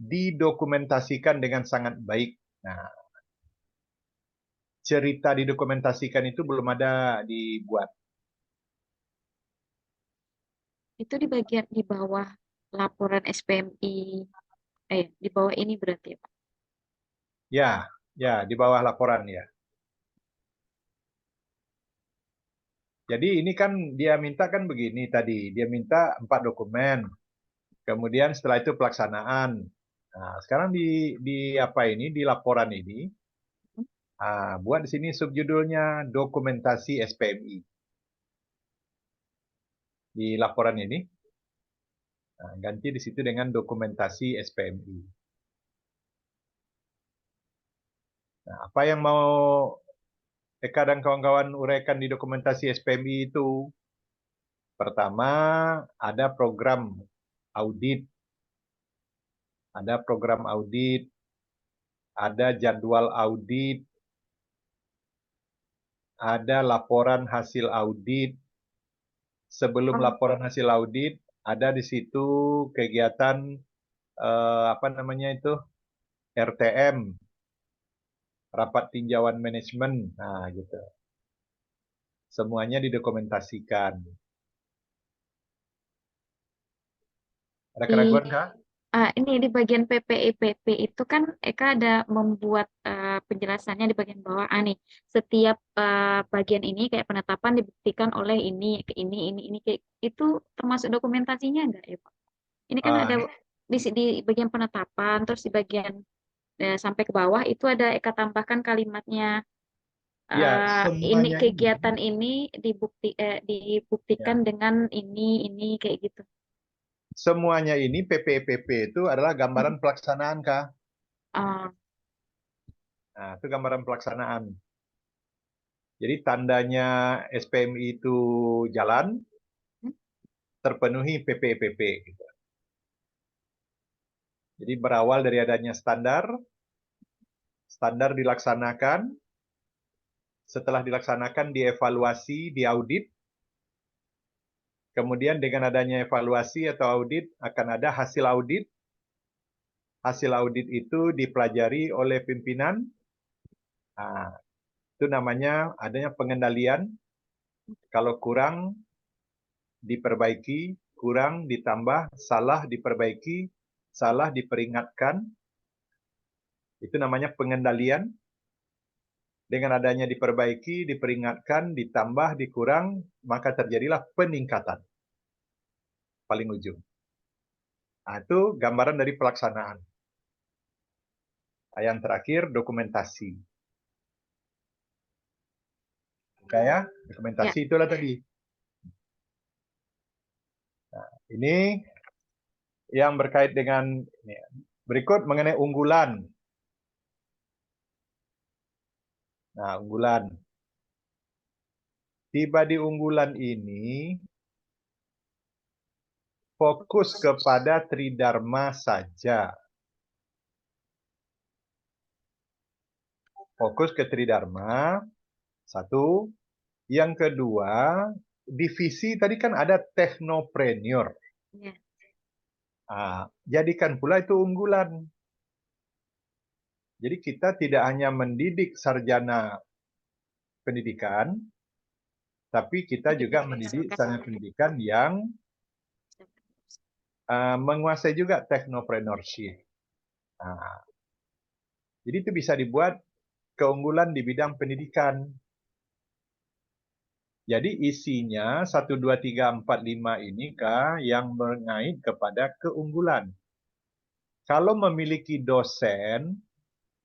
Didokumentasikan dengan sangat baik. Nah, cerita didokumentasikan itu belum ada dibuat. Itu di bagian di bawah laporan SPMI, di bawah ini berarti ya, Pak? Ya, di bawah laporan ya. Jadi ini kan dia minta kan begini tadi, dia minta 4 dokumen. Kemudian setelah itu pelaksanaan. Nah, sekarang di apa ini, di laporan ini, buat di sini subjudulnya dokumentasi SPMI. Di laporan ini, ganti di situ dengan dokumentasi SPMI. Nah, apa yang mau Eka dan kawan-kawan uraikan di dokumentasi SPMI itu? Pertama, ada program audit. Ada program audit, ada jadwal audit, ada laporan hasil audit. Sebelum laporan hasil audit, ada di situ kegiatan apa namanya itu, RTM, rapat tinjauan manajemen, nah gitu. Semuanya didokumentasikan. Ada keraguan kah? Ini di bagian PPEPP itu kan Eka ada membuat penjelasannya di bagian bawah. Nih, setiap bagian ini kayak penetapan dibuktikan oleh ini kayak itu termasuk dokumentasinya enggak ya, Pak? Ini kan ada di bagian penetapan, terus di bagian sampai ke bawah itu ada Eka tambahkan kalimatnya. Ya, Ini semuanya kegiatan ini dibuktikan ya, dengan ini kayak gitu. semuanya ini PPPP itu adalah gambaran pelaksanaan kah? Ah, Nah, itu gambaran pelaksanaan. Jadi tandanya SPMI itu jalan, terpenuhi PPPP. Gitu. Jadi berawal dari adanya standar, standar dilaksanakan, setelah dilaksanakan dievaluasi, diaudit, kemudian dengan adanya evaluasi atau audit akan ada hasil audit. Hasil audit itu dipelajari oleh pimpinan. Nah, itu namanya adanya pengendalian. Kalau kurang diperbaiki, kurang ditambah, salah diperbaiki, salah diperingatkan. Itu namanya pengendalian. Dengan adanya diperbaiki, diperingatkan, ditambah, dikurang, maka terjadilah peningkatan. Paling ujung. Nah, itu gambaran dari pelaksanaan. Yang terakhir, dokumentasi. Oke ya, dokumentasi ya. itulah tadi. Nah, ini yang berkait dengan ini. Berikut mengenai unggulan. Nah, unggulan. Tiba di unggulan ini, fokus kepada Tridharma saja. Fokus ke Tridharma, satu. Yang kedua, divisi tadi kan ada teknopreneur. Ya. Jadikan pula itu unggulan. Jadi kita tidak hanya mendidik sarjana pendidikan, tapi kita juga mendidik sarjana pendidikan yang menguasai juga teknopreneurship. Jadi itu bisa dibuat keunggulan di bidang pendidikan. Jadi isinya 1, 2, 3, 4, 5 ini kah yang mengait kepada keunggulan. Kalau memiliki dosen,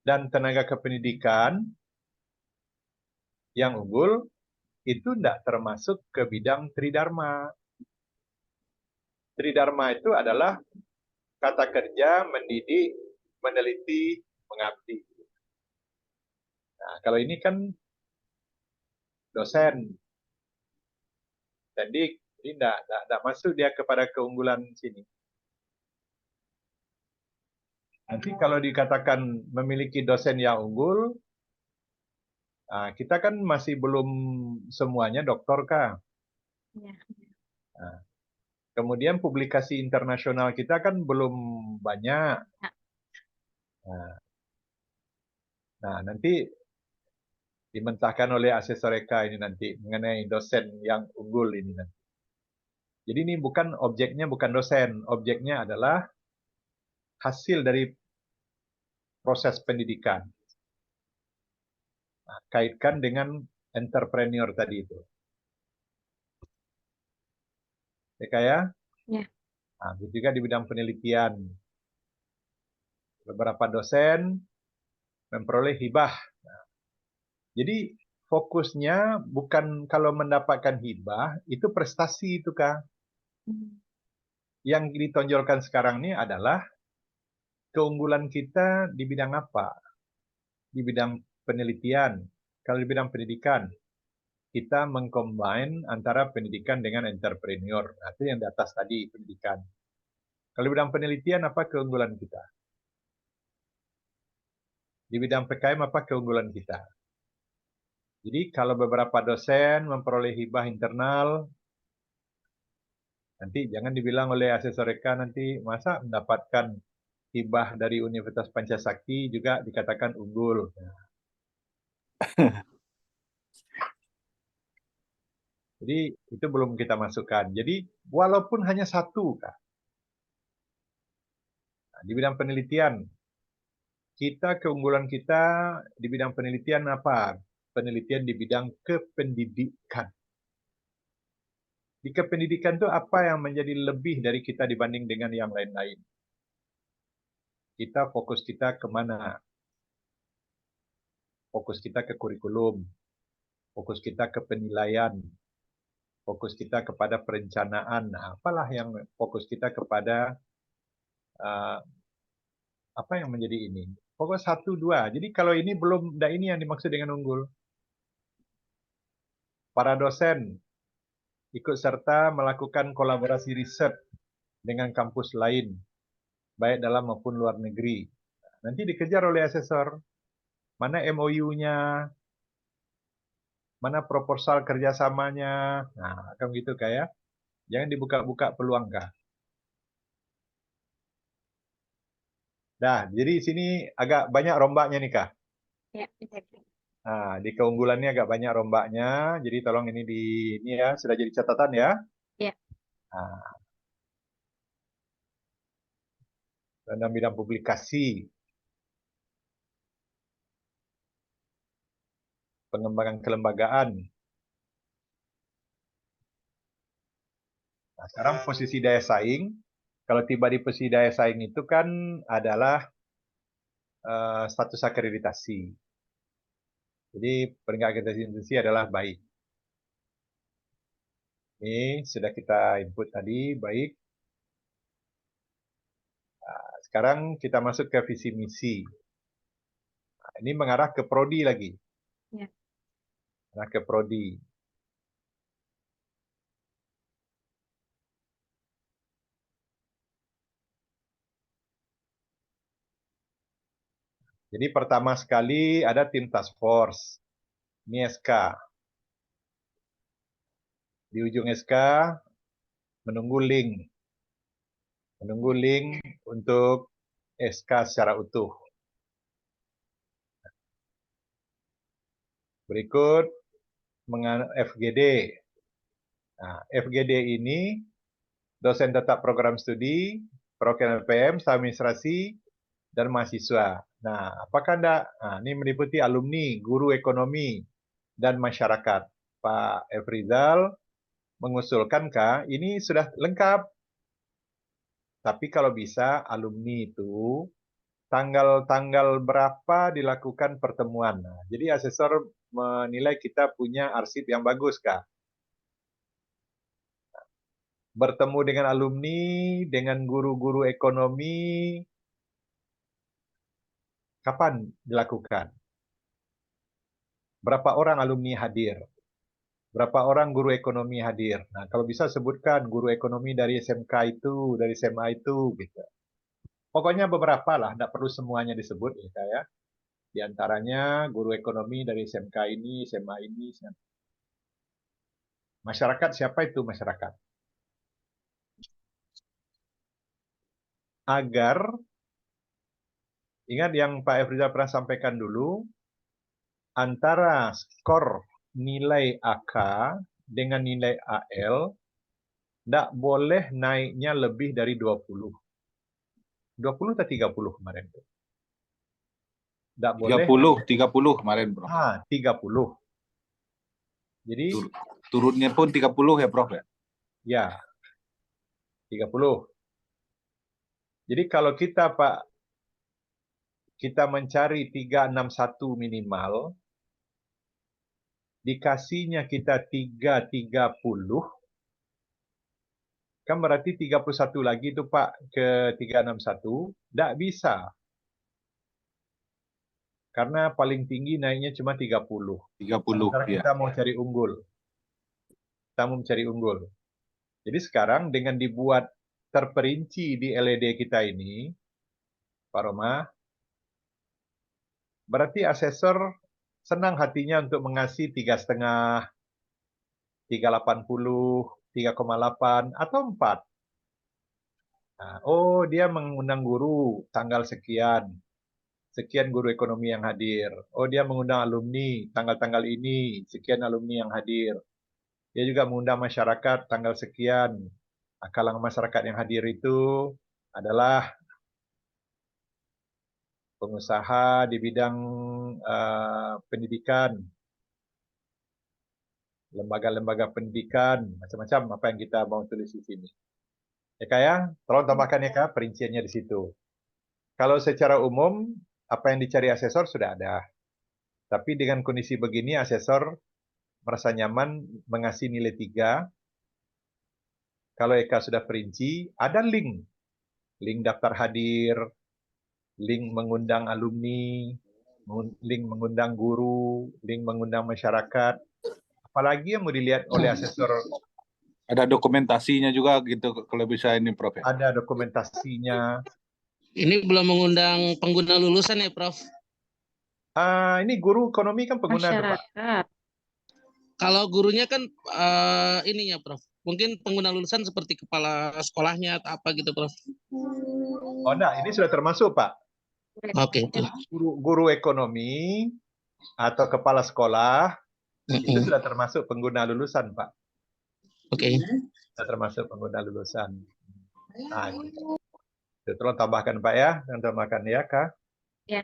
dan tenaga kependidikan yang unggul itu tidak termasuk ke bidang Tridharma. Tridharma itu adalah kata kerja, mendidik, meneliti, mengabdi. Nah, kalau ini kan dosen, jadi tidak masuk dia kepada keunggulan sini. Nanti kalau dikatakan memiliki dosen yang unggul, kita kan masih belum semuanya doktor kah? Ya. Nah, kemudian publikasi internasional kita kan belum banyak. Nah, nanti dimentahkan oleh asesor Eka ini nanti mengenai dosen yang unggul ini nanti. Jadi ini bukan objeknya bukan dosen, objeknya adalah hasil dari proses pendidikan. Nah, kaitkan dengan entrepreneur tadi itu. Eka ya? Ya. Nah, juga di bidang penelitian. Beberapa dosen memperoleh hibah. Nah, jadi fokusnya bukan kalau mendapatkan hibah, itu prestasi itu Kak. Yang ditonjolkan sekarang ini adalah keunggulan kita di bidang apa? Di bidang penelitian. Kalau di bidang pendidikan, kita mengcombine antara pendidikan dengan entrepreneur. Nah, itu yang di atas tadi, pendidikan. Kalau di bidang penelitian, apa keunggulan kita? Di bidang PKM, apa keunggulan kita? Jadi kalau beberapa dosen memperoleh hibah internal, nanti jangan dibilang oleh asesor Eka nanti masa mendapatkan hibah dari Universitas Pancasakti juga dikatakan unggul. Jadi itu belum kita masukkan. Jadi walaupun hanya satu, Kak. Nah, di bidang penelitian, keunggulan kita di bidang penelitian apa? Penelitian di bidang kependidikan. Di kependidikan itu apa yang menjadi lebih dari kita dibanding dengan yang lain-lain? Fokus kita kemana? Fokus kita ke kurikulum, fokus kita ke penilaian, fokus kita kepada perencanaan. Nah, apalah yang fokus kita kepada apa yang menjadi ini? Fokus 1, 2. Jadi kalau ini belum, ini yang dimaksud dengan unggul. Para dosen ikut serta melakukan kolaborasi riset dengan kampus lain, baik dalam maupun luar negeri. Nanti dikejar oleh asesor, mana MOU-nya, mana proposal kerjasamanya. Nah, kan gitu kayak. Jangan dibuka-buka peluang kah. Nah, jadi sini agak banyak rombaknya nih kah. Ya. Nah, di keunggulannya agak banyak rombaknya. Jadi tolong ini ya sudah jadi catatan ya. Ya. Nah, dalam bidang publikasi, pengembangan kelembagaan. Nah, sekarang posisi daya saing. Kalau tiba di posisi daya saing itu kan adalah status akreditasi. Jadi peringkat akreditasi institusi adalah baik. Ini sudah kita input tadi, baik. Nah, sekarang kita masuk ke visi misi. Nah, ini mengarah ke prodi lagi. Ya. Mengarah ke prodi. Jadi pertama sekali ada tim task force. Ini SK. Di ujung SK menunggu link. Menunggu link untuk SK secara utuh. Berikut FGD. Nah, FGD ini dosen tetap program studi, program LPM, administrasi, dan mahasiswa. Nah, apakah enggak? Nah, ini meliputi alumni, guru ekonomi, dan masyarakat. Pak Efrizal mengusulkankah ini sudah lengkap. Tapi kalau bisa alumni itu tanggal berapa dilakukan pertemuan. Nah, jadi asesor menilai kita punya arsip yang bagus, Kak. Bertemu dengan alumni, dengan guru-guru ekonomi, kapan dilakukan? Berapa orang alumni hadir? Berapa orang guru ekonomi hadir? Nah, kalau bisa sebutkan guru ekonomi dari SMK itu, dari SMA itu, gitu. Pokoknya beberapa lah, tidak perlu semuanya disebut ya, Kak, ya. Di antaranya guru ekonomi dari SMK ini, SMA ini. Masyarakat, siapa itu masyarakat? Agar, ingat yang Pak Efrizal pernah sampaikan dulu, antara skor nilai AK dengan nilai AL, tidak boleh naiknya lebih dari 20. 20 atau 30 kemarin itu? Tidak boleh. 30 kemarin, Prof. 30. Jadi, Turunnya pun 30 ya, Prof, ya? ya, 30. Jadi kalau kita, Pak, kita mencari 361 minimal, dikasihnya kita 330, kan berarti 31 lagi itu, Pak, ke 361, tidak bisa. Karena paling tinggi naiknya cuma 30. 30, Sementara ya. kita mau cari unggul. Kita mau mencari unggul. Jadi sekarang dengan dibuat terperinci di LED kita ini, Pak Roma, berarti asesor senang hatinya untuk mengasih 3,5, 380, 3,8, atau 4. Nah, oh, dia mengundang guru tanggal sekian. Sekian guru ekonomi yang hadir. Oh, dia mengundang alumni tanggal-tanggal ini. Sekian alumni yang hadir. Dia juga mengundang masyarakat tanggal sekian. Kalangan masyarakat yang hadir itu adalah pengusaha di bidang pendidikan, lembaga-lembaga pendidikan, macam-macam apa yang kita mau tulis di sini. Ya, Kak, ya, tolong tambahkan ya, Kak, perinciannya di situ. Kalau secara umum, apa yang dicari asesor sudah ada. Tapi dengan kondisi begini, asesor merasa nyaman mengasih nilai 3. Kalau Eka sudah perinci, ada link. Link daftar hadir, link mengundang alumni, link mengundang guru, link mengundang masyarakat. Apalagi yang mau dilihat oleh asesor? Ada dokumentasinya juga gitu kalau bisa ini, Prof, ya. Ada dokumentasinya. Ini belum mengundang pengguna lulusan ya, Prof? Ini guru ekonomi kan pengguna tuh, Pak. Masyarakat. Kalau gurunya kan ininya, Prof. Mungkin pengguna lulusan seperti kepala sekolahnya atau apa gitu, Prof. Oh, enggak, ini sudah termasuk, Pak. Oke, itu. Guru ekonomi atau kepala sekolah itu sudah termasuk pengguna lulusan, Pak. Oke. Sudah termasuk pengguna lulusan. Nah, gitu. Tolong tambahkan, Pak, ya. Tambahkan ya, Kak. Ya.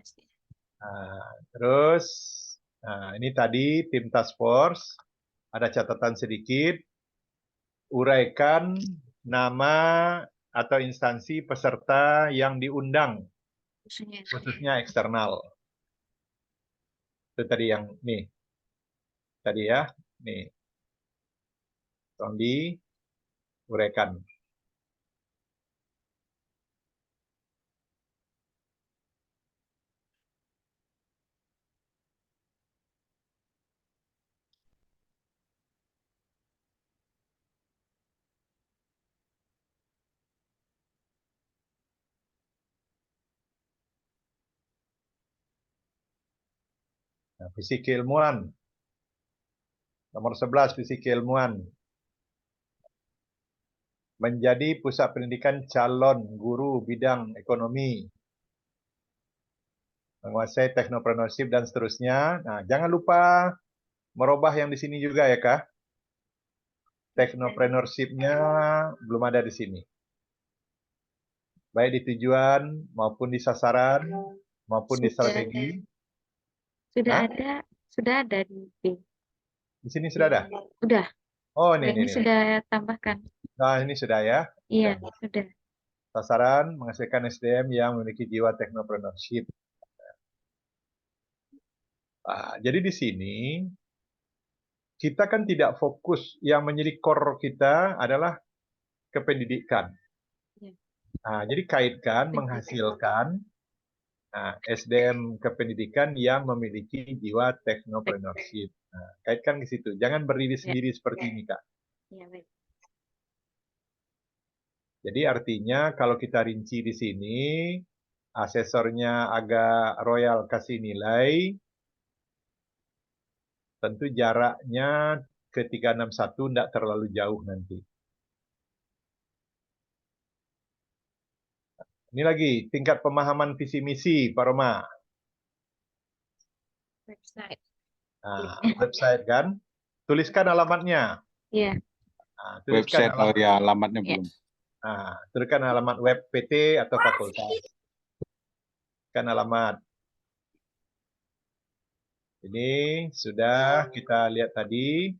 Terus, ini tadi tim task force. Ada catatan sedikit. Uraikan nama atau instansi peserta yang diundang, khususnya eksternal. Itu tadi yang nih. Tadi ya, nih. Tolong diuraikan. Nah, visi keilmuan. Nomor 11, visi keilmuan. Menjadi pusat pendidikan calon guru bidang ekonomi. Menguasai teknopreneurship dan seterusnya. Nah, jangan lupa merubah yang di sini juga ya, Kak. Teknopreneurship-nya belum ada di sini. Baik di tujuan maupun di sasaran maupun di strategi. Sudah ada di B. Di sini sudah ada? Sudah. Oh, ini sudah tambahkan. Nah, ini sudah ya? Iya, sudah. Sasaran menghasilkan SDM yang memiliki jiwa technopreneurship. Jadi di sini kita kan tidak fokus, yang menjadi core kita adalah kependidikan. Jadi kaitkan menghasilkan SDM kependidikan yang memiliki jiwa technopreneurship. Kaitkan ke situ. Jangan berdiri sendiri seperti ini, Kak. Ya, baik. Jadi artinya kalau kita rinci di sini, asesornya agak royal kasih nilai, tentu jaraknya ke 361 tidak terlalu jauh nanti. Ini lagi, tingkat pemahaman visi misi, Pak Roma. Website. Website kan? Tuliskan alamatnya. Iya. Tuliskan Website, oh ya, alamatnya Ya. belum. Tuliskan alamat web PT atau fakultas. Kan alamat. Ini sudah kita lihat tadi.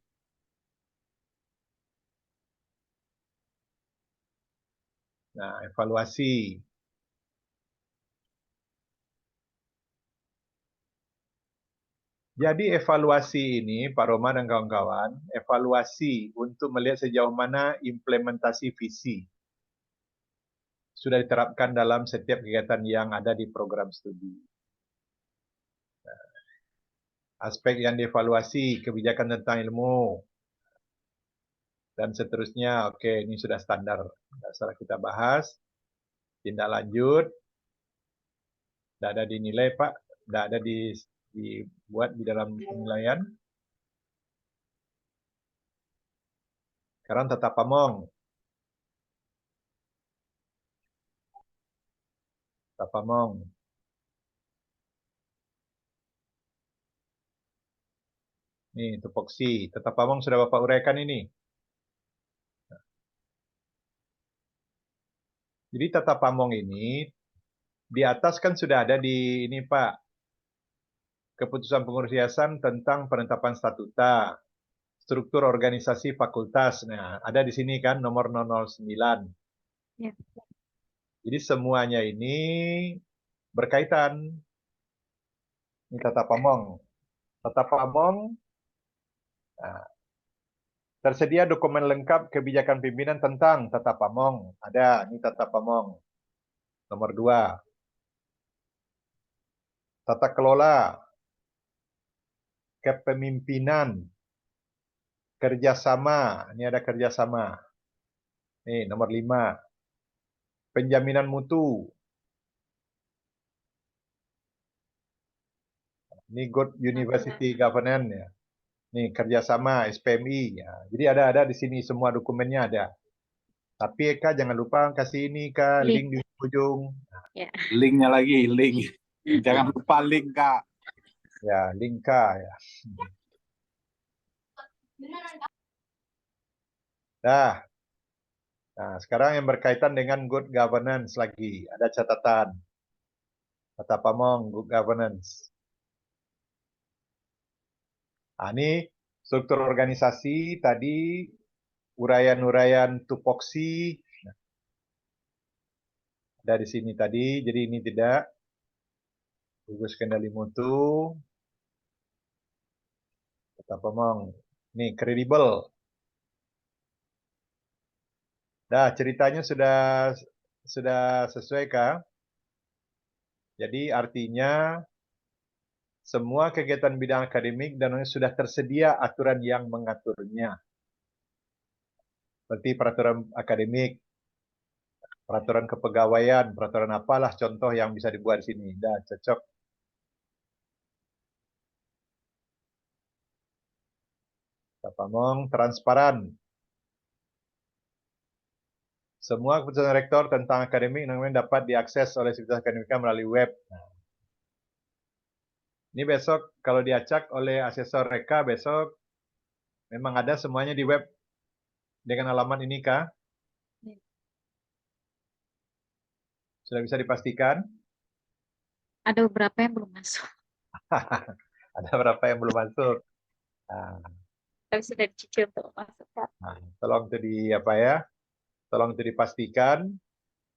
Evaluasi. Jadi evaluasi ini, Pak Roma dan kawan-kawan, evaluasi untuk melihat sejauh mana implementasi visi sudah diterapkan dalam setiap kegiatan yang ada di program studi. Aspek yang dievaluasi, kebijakan tentang ilmu, dan seterusnya. Oke, ini sudah standar. Setelah kita bahas, tindak lanjut, tidak ada dinilai, Pak, tidak ada dibuat di dalam penilaian. Sekarang tata pamong. Tata pamong. Nih, tupoksi. Tata pamong sudah Bapak uraikan ini. Jadi tata pamong ini di atas kan sudah ada di ini, Pak. Keputusan pengurus yayasan tentang penetapan statuta, struktur organisasi fakultas. Nah, ada di sini kan nomor 009. Ya. Jadi semuanya ini berkaitan. Ini tata pamong. Tata pamong, tersedia dokumen lengkap kebijakan pimpinan tentang tata pamong. Ada, ini tata pamong. Nomor 2. Tata kelola, kepemimpinan, kerjasama. Ini ada kerjasama. Nih, nomor 5. Penjaminan mutu. Ini Good University Governance ya. Nih kerjasama SPMI ya. Jadi ada di sini semua dokumennya ada. Tapi Eka jangan lupa kasih ini Kak, link di ujung. Ya. Linknya lagi, link. Jangan lupa link, Kak. Ya, link Kak ya. Nah, sekarang yang berkaitan dengan good governance lagi. Ada catatan. Tata pamong, good governance. Ini struktur organisasi tadi, uraian-uraian tupoksi. Ada di sini tadi, jadi ini tidak. Gugus kendali mutu. Tata pamong. Ini kredibel. Ceritanya sudah sesuai kah? Jadi artinya semua kegiatan bidang akademik dan sudah tersedia aturan yang mengaturnya. Seperti peraturan akademik, peraturan kepegawaian, peraturan apalah contoh yang bisa dibuat di sini. Cocok. Pamong transparan. Semua keputusan rektor tentang akademik dapat diakses oleh sivitas akademika melalui web. Ini besok kalau diacak oleh asesor Reka besok memang ada semuanya di web dengan alamat ini kah? Sudah bisa dipastikan? Ada beberapa yang belum masuk. Ada beberapa yang belum masuk. Tapi sudah dicicil untuk masuk. Tolong itu tolong itu dipastikan.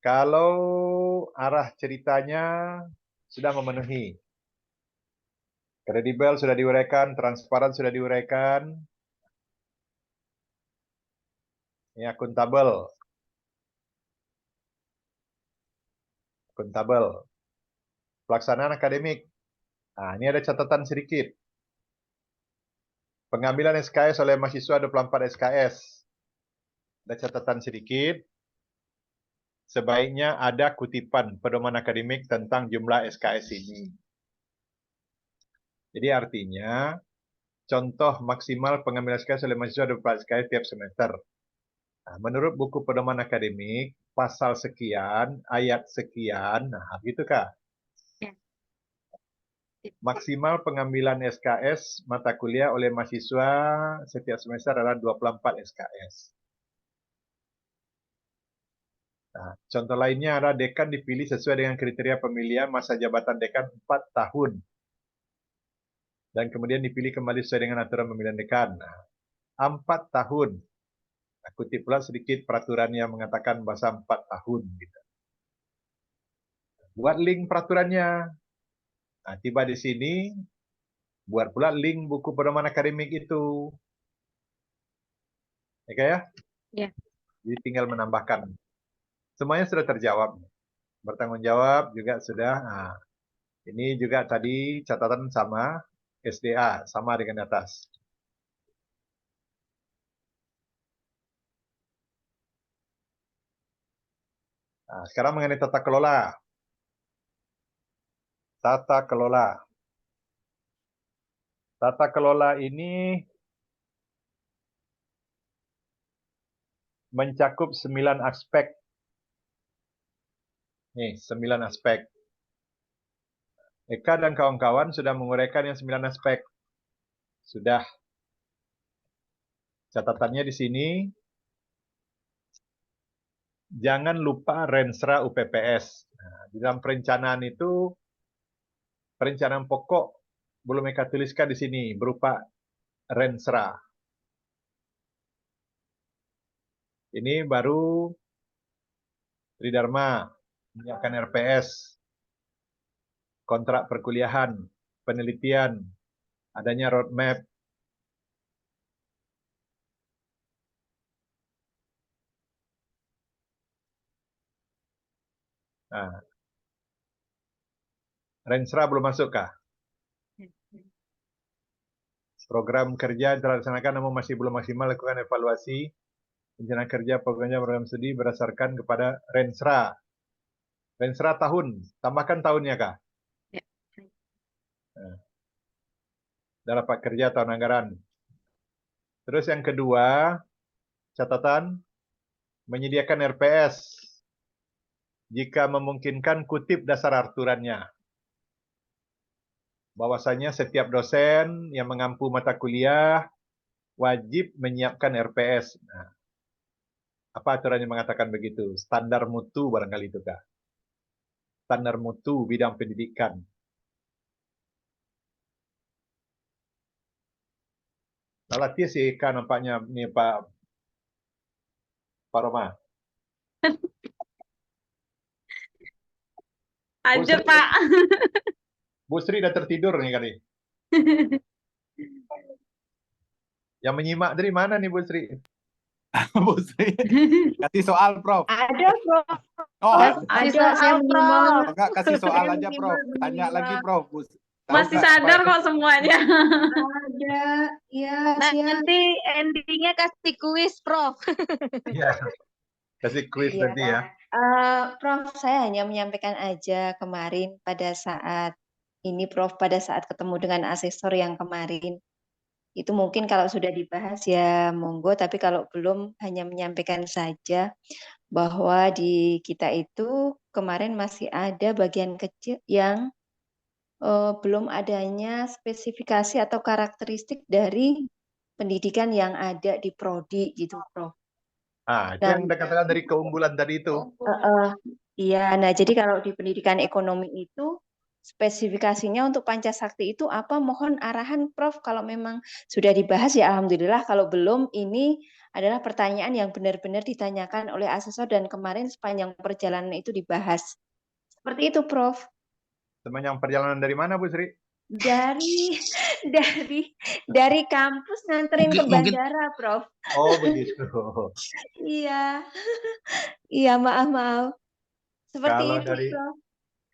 Kalau arah ceritanya sudah memenuhi, kredibel sudah diuraikan, transparan sudah diuraikan, ini akuntabel, pelaksanaan akademik. Nah, ini ada catatan sedikit. Pengambilan SKS oleh mahasiswa 24 SKS. Ada catatan sedikit. Sebaiknya ada kutipan pedoman akademik tentang jumlah SKS ini. Jadi artinya, contoh maksimal pengambilan SKS oleh mahasiswa 24 SKS tiap semester. Nah, menurut buku pedoman akademik, pasal sekian, ayat sekian, nah gitu Kak. Ya. Maksimal pengambilan SKS mata kuliah oleh mahasiswa setiap semester adalah 24 SKS. Nah, contoh lainnya adalah dekan dipilih sesuai dengan kriteria pemilihan masa jabatan dekan 4 tahun. Dan kemudian dipilih kembali sesuai dengan aturan pemilihan dekan. Nah, 4 tahun. Nah, kutip pula sedikit peraturan yang mengatakan bahasa 4 tahun. Gitu. Buat link peraturannya. Nah, tiba di sini, buat pula link buku pedoman akademik itu. Ya, ya? Ya. Jadi tinggal menambahkan. Semuanya sudah terjawab. Bertanggung jawab juga sudah. Nah, ini juga tadi catatan sama SDA, sama dengan atas. Nah, sekarang mengenai tata kelola. Tata kelola. Tata kelola ini mencakup 9 aspek. Nih, 9 aspek. Eka dan kawan-kawan sudah menguraikan yang 9 aspek. Sudah. Catatannya di sini. Jangan lupa Renstra UPPS. Nah, di dalam perencanaan itu, perencanaan pokok belum Eka tuliskan di sini, berupa Renstra. Ini baru Tridharma, menyiapkan RPS, kontrak perkuliahan, penelitian, adanya roadmap. Nah, Renstra belum masuk kah? Program kerja telah dilaksanakan namun masih belum maksimal, lakukan evaluasi rencana kerja program studi berdasarkan kepada Renstra. Renstra tahun, tambahkan tahunnya kah? Ya. Nah, dalam rapat kerja tahun anggaran. Terus yang kedua, catatan menyediakan RPS. Jika memungkinkan kutip dasar aturannya. Bahwasanya setiap dosen yang mengampu mata kuliah wajib menyiapkan RPS. Nah, apa aturannya mengatakan begitu? Standar mutu barangkali itu kah? Standar mutu bidang pendidikan. Salah tia sih kan nampaknya nih Pak Roma. Aja Pak. Bu Sri udah tertidur nih kali. Yang menyimak dari mana nih Bu Sri? Bu Sri, kasih soal Prof. Ada, Prof. Oh, Ada, saya Prof. Enggak, kasih soal Saya aja Prof. Tanya lagi Prof. Tahu Masih nggak sadar supaya- kok semuanya. Ada, ya, siap. Nanti endingnya kasih kuis, Prof. Iya. Kasih kuis Iya. nanti ya. Prof, saya hanya menyampaikan aja kemarin pada saat ini, Prof, pada saat ketemu dengan asesor yang kemarin. Itu mungkin kalau sudah dibahas ya monggo, tapi kalau belum hanya menyampaikan saja bahwa di kita itu kemarin masih ada bagian kecil yang belum adanya spesifikasi atau karakteristik dari pendidikan yang ada di prodi gitu, Prof. Ah, itu yang Anda katakan dari keunggulan tadi itu. Iya, nah jadi kalau di pendidikan ekonomi itu spesifikasinya untuk Pancasakti itu apa? Mohon arahan Prof. Kalau memang sudah dibahas ya alhamdulillah, kalau belum ini adalah pertanyaan yang benar-benar ditanyakan oleh asesor dan kemarin sepanjang perjalanan itu dibahas. Seperti itu Prof. Sepanjang perjalanan dari mana Bu Sri? Dari dari kampus nganterin ke Mungkin bandara, Prof. Oh begitu. Iya. Iya, maaf. Seperti Kalau itu, dari Prof.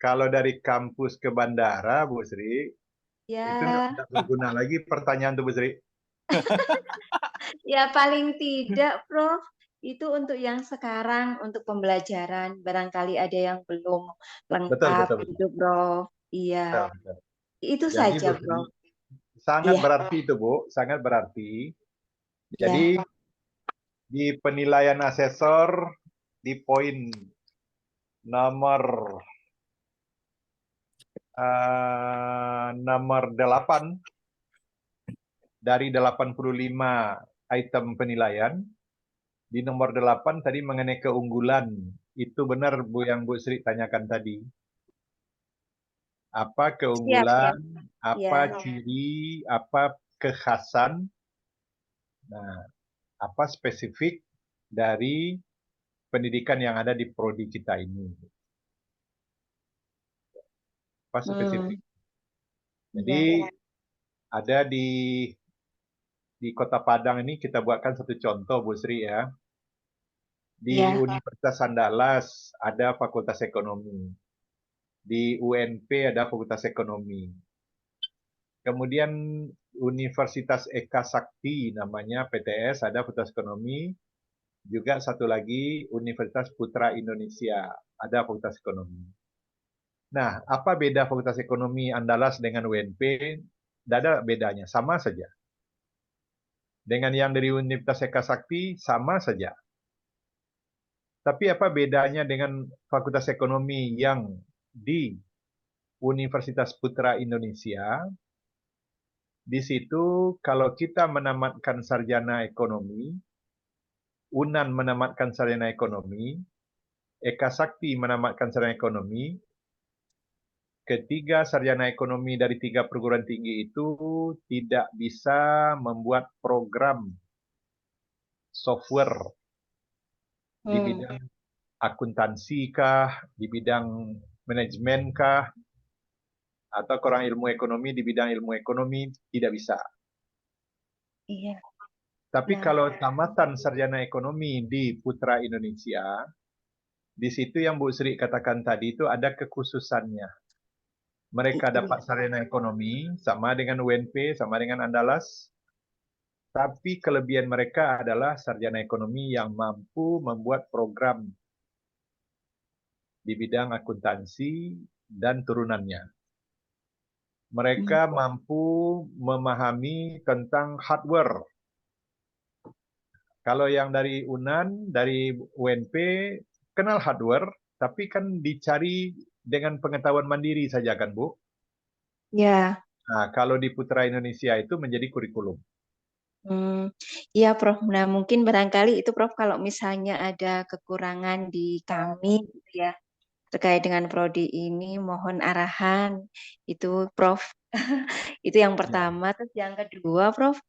kalau dari kampus ke bandara Bu Sri, itu Ya, nggak berguna lagi pertanyaan tuh Bu Sri. ya paling tidak, Prof. Itu untuk yang sekarang, untuk pembelajaran. Barangkali ada yang belum Betul, lengkap betul, betul. gitu, Prof. Iya, Betul, betul. itu Jadi saja, Bu Sri, Prof. sangat Iya, berarti itu Bu, sangat berarti. ya. Jadi di penilaian asesor di poin nomor nomor 8 dari 85 item penilaian, di nomor 8 tadi mengenai keunggulan. Itu benar Bu yang Bu Sri tanyakan tadi. Apa Siap, keunggulan, apa ya. ciri, apa kekhasan, nah, apa spesifik dari pendidikan yang ada di prodi kita ini. Apa spesifik. Jadi Iya. ada di Kota Padang ini kita buatkan satu contoh Bu Sri ya. Di Iya. Universitas Andalas ada Fakultas Ekonomi. Di UNP ada Fakultas Ekonomi. Kemudian Universitas Eka Sakti namanya PTS ada Fakultas Ekonomi. Juga satu lagi Universitas Putra Indonesia ada Fakultas Ekonomi. Nah, apa beda Fakultas Ekonomi Andalas dengan UNP? Tidak ada bedanya, sama saja. Dengan yang dari Universitas Eka Sakti sama saja. Tapi apa bedanya dengan Fakultas Ekonomi yang di Universitas Putra Indonesia? Di situ kalau kita menamatkan sarjana ekonomi, UNAN menamatkan sarjana ekonomi, Eka Sakti menamatkan sarjana ekonomi, ketiga sarjana ekonomi dari 3 perguruan tinggi itu tidak bisa membuat program software di bidang akuntansi kah, di bidang manajemen kah, atau kurang ilmu ekonomi di bidang ilmu ekonomi, tidak bisa. Iya. Tapi Nah. kalau tamatan sarjana ekonomi di Putra Indonesia, di situ yang Bu Sri katakan tadi itu ada kekhususannya. Mereka dapat sarjana ekonomi sama dengan UNP, sama dengan Andalas, tapi kelebihan mereka adalah sarjana ekonomi yang mampu membuat program di bidang akuntansi dan turunannya. Mereka mampu memahami tentang hardware. Kalau yang dari UNAN, dari UNP, kenal hardware, tapi kan dicari dengan pengetahuan mandiri saja kan, Bu? Ya. Nah, kalau di Putra Indonesia itu menjadi kurikulum. Iya Prof. Nah mungkin barangkali itu Prof kalau misalnya ada kekurangan di kami gitu ya terkait dengan prodi ini mohon arahan itu Prof. Itu yang pertama. Terus yang kedua Prof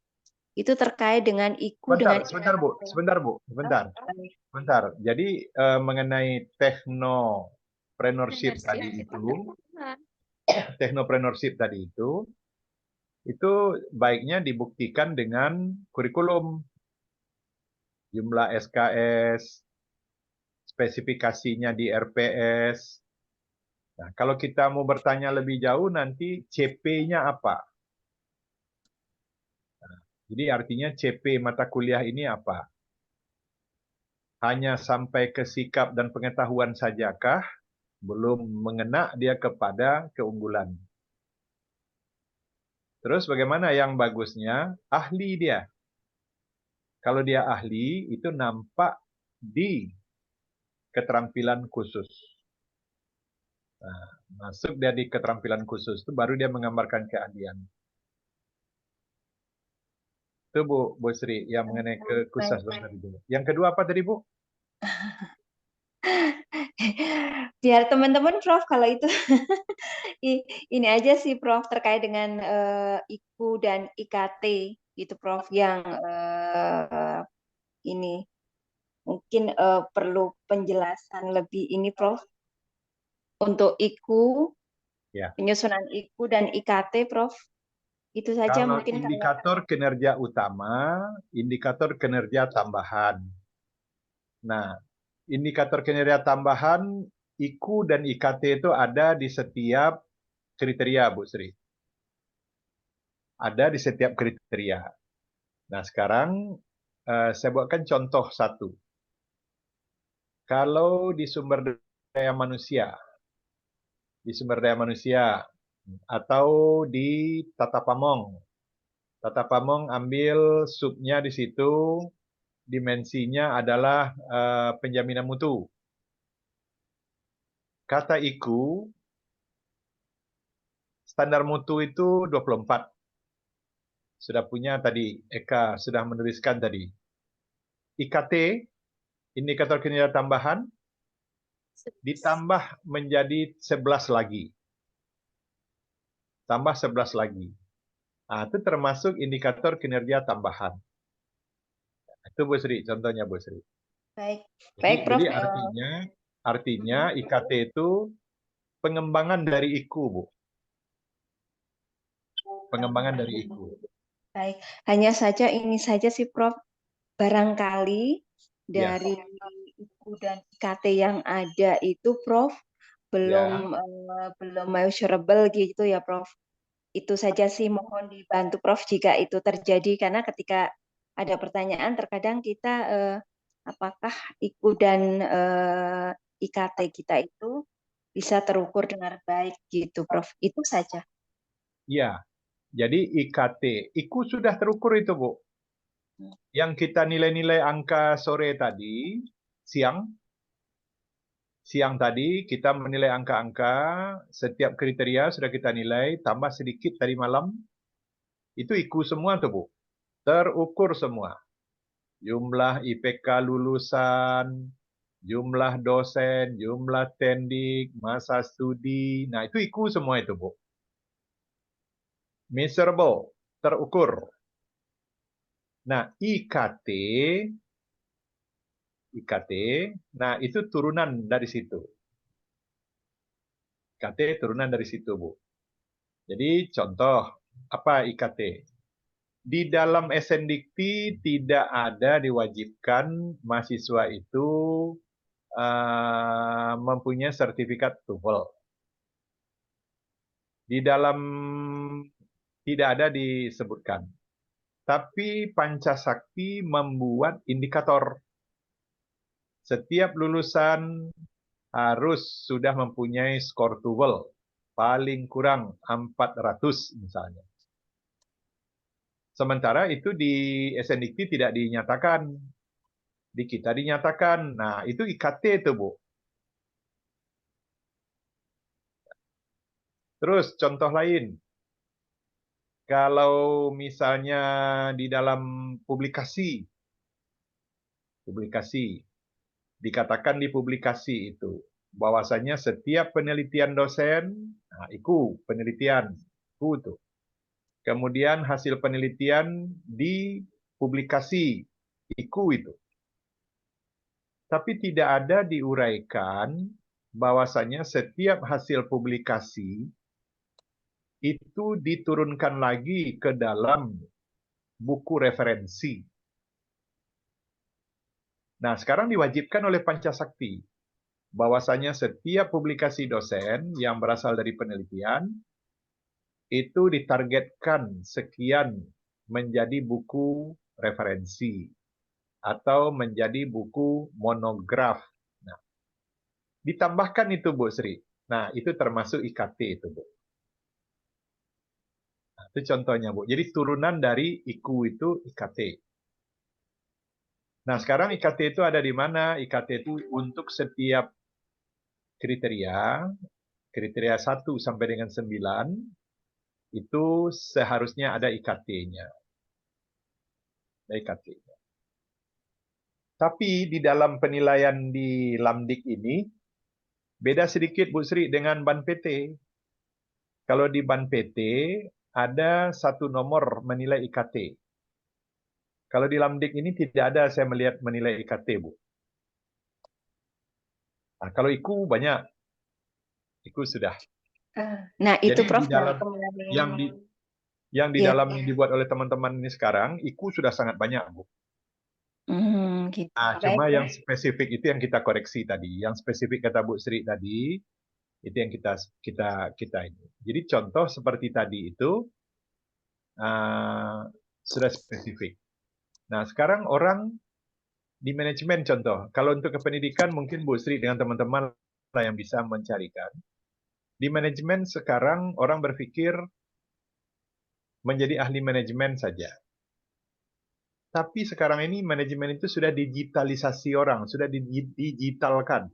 itu terkait dengan IKU dengan Sebentar Bu. Jadi mengenai technopreneurship tadi itu baiknya dibuktikan dengan kurikulum, jumlah SKS, spesifikasinya di RPS. Nah, kalau kita mau bertanya lebih jauh nanti CP-nya apa? Nah, jadi artinya CP mata kuliah ini apa? Hanya sampai ke sikap dan pengetahuan sajakah? Belum mengena dia kepada keunggulan. Terus bagaimana yang bagusnya? Ahli dia. Kalau dia ahli, itu nampak di keterampilan khusus. Nah, masuk dia di keterampilan khusus, itu baru dia menggambarkan keahlian. Itu Bu Sri, yang mengenai kekhususan tadi. Yang kedua apa tadi Bu? Biar teman-teman Prof kalau itu ini aja sih Prof terkait dengan IKU dan IKT gitu Prof yang ini mungkin perlu penjelasan lebih ini Prof untuk IKU, Ya. penyusunan IKU dan IKT Prof. Itu saja Kalau mungkin kalau indikator kinerja utama, indikator kinerja tambahan. Nah, indikator kinerja tambahan IKU dan IKT itu ada di setiap kriteria, Bu Sri. Ada di setiap kriteria. Nah, sekarang saya buatkan contoh satu. Kalau di sumber daya manusia, atau di Tata Pamong. Tata Pamong ambil subnya di situ, dimensinya adalah penjaminan mutu. Kata IKU, standar mutu itu 24. Sudah punya tadi, Eka sudah menuliskan tadi. IKT, indikator kinerja tambahan, ditambah menjadi 11 lagi. Tambah 11 lagi. Nah, itu termasuk indikator kinerja tambahan. Itu Bu Sri, contohnya Bu Sri. baik, baik Prof. Jadi artinya IKT itu pengembangan dari IKU, Bu. Pengembangan dari IKU. Baik, hanya saja ini saja sih Prof. Barangkali Ya. dari IKU dan IKT yang ada itu Prof belum belum measurable gitu ya Prof. Itu saja sih mohon dibantu Prof jika itu terjadi karena ketika ada pertanyaan terkadang kita apakah IKU dan IKT kita itu bisa terukur dengan baik gitu Prof. Itu saja. Ya. Jadi IKT, IKU sudah terukur itu, Bu. Yang kita nilai-nilai angka sore tadi, siang tadi kita menilai angka-angka, setiap kriteria sudah kita nilai, tambah sedikit tadi malam, itu IKU semua tuh, Bu. Terukur semua. Jumlah IPK lulusan, jumlah dosen, jumlah tendik, masa studi, nah itu IKU semua itu, Bu. Measurable, terukur. Nah, IKT, nah itu turunan dari situ. IKT turunan dari situ, Bu. Jadi contoh, apa IKT? Di dalam SNDikti tidak ada diwajibkan mahasiswa itu mempunyai sertifikat TOEFL. Di dalam tidak ada disebutkan. Tapi Pancasakti membuat indikator. Setiap lulusan harus sudah mempunyai skor TOEFL paling kurang 400 misalnya. Sementara itu di SNDikti tidak dinyatakan. Di kita dinyatakan. Nah, itu IKT itu, Bu. Terus contoh lain. Kalau misalnya di dalam publikasi, dikatakan di publikasi itu, bahwasanya setiap penelitian dosen, nah, IKU, penelitian, IKU itu. Kemudian hasil penelitian di publikasi, IKU itu. Tapi tidak ada diuraikan bahwasanya setiap hasil publikasi itu diturunkan lagi ke dalam buku referensi. Nah, sekarang diwajibkan oleh Pancasakti bahwasanya setiap publikasi dosen yang berasal dari penelitian itu ditargetkan sekian menjadi buku referensi atau menjadi buku monograf. Nah, ditambahkan itu, Bu Sri. Nah, itu termasuk IKT itu, Bu. Nah, itu contohnya, Bu. Jadi turunan dari IKU itu IKT. Nah, sekarang IKT itu ada di mana? IKT itu untuk setiap kriteria 1 sampai dengan 9, itu seharusnya ada IKT-nya. Ada IKT-nya. Tapi di dalam penilaian di Lamdik ini, beda sedikit Bu Sri dengan Ban PT. Kalau di Ban PT, ada satu nomor menilai IKT. Kalau di Lamdik ini tidak ada saya melihat menilai IKT, Bu. Nah, kalau IKU banyak. IKU sudah. Nah, itu Jadi Prof di dalam kemarin. yang di Iya, dalam iya. yang dibuat oleh teman-teman ini sekarang, IKU sudah sangat banyak, Bu. Gitu. Nah, Baik, cuma yang baik. spesifik itu yang kita koreksi tadi. Yang spesifik kata Bu Sri tadi, itu yang kita ini. Jadi contoh seperti tadi itu sudah spesifik. Nah, sekarang orang di manajemen contoh. Kalau untuk kependidikan mungkin Bu Sri dengan teman-teman lah yang bisa mencarikan. Di manajemen sekarang orang berpikir menjadi ahli manajemen saja. Tapi sekarang ini manajemen itu sudah digitalisasi orang, sudah digitalkan.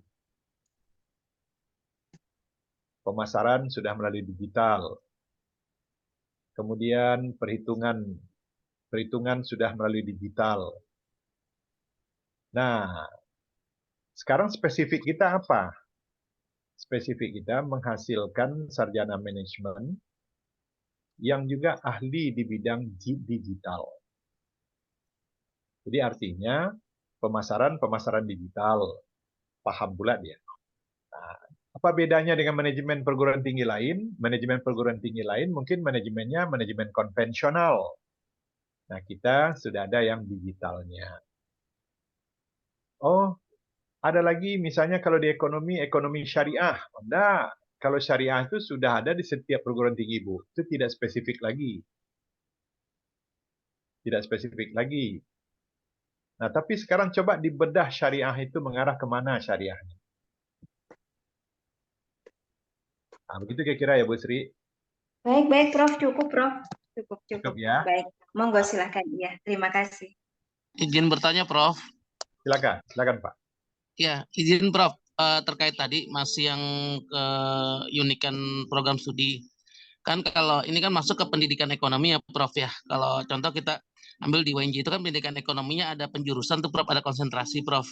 Pemasaran sudah melalui digital. Kemudian perhitungan sudah melalui digital. Nah, sekarang spesifik kita apa? Spesifik kita menghasilkan sarjana manajemen yang juga ahli di bidang digital. Jadi artinya pemasaran digital, paham pula dia. Nah, apa bedanya dengan manajemen perguruan tinggi lain? Manajemen perguruan tinggi lain mungkin manajemennya manajemen konvensional. Nah, kita sudah ada yang digitalnya. Oh, ada lagi misalnya kalau di ekonomi syariah. Enggak. Kalau syariah itu sudah ada di setiap perguruan tinggi, Bu. Itu tidak spesifik lagi. Tidak spesifik lagi. Nah, tapi sekarang coba dibedah syariah itu mengarah kemana syariahnya. Nah, begitu kira-kira ya, Bu Sri. Baik, baik, Prof. Cukup, Prof. Cukup. Cukup ya. Baik, monggo silakan. Ya, terima kasih. Izin bertanya, Prof. Silakan Pak. Ya, izin Prof. Terkait tadi masih yang keunikan program studi. Kan kalau ini kan masuk ke pendidikan ekonomi ya, Prof ya. Kalau contoh kita ambil di UNJ itu kan pendidikan ekonominya ada penjurusan tuh Prof, ada konsentrasi Prof.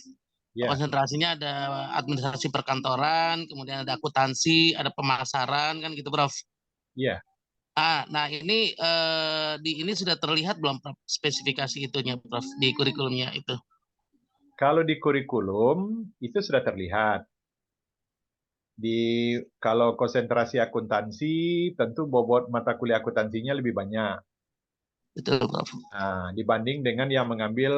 Ya. Konsentrasinya ada administrasi perkantoran, kemudian ada akuntansi, ada pemasaran kan gitu Prof. Iya. Nah ini di ini sudah terlihat belum Prof spesifikasi itunya Prof di kurikulumnya itu? Kalau di kurikulum itu sudah terlihat. Kalau konsentrasi akuntansi tentu bobot mata kuliah akuntansinya lebih banyak. Betul Prof. Nah, dibanding dengan yang mengambil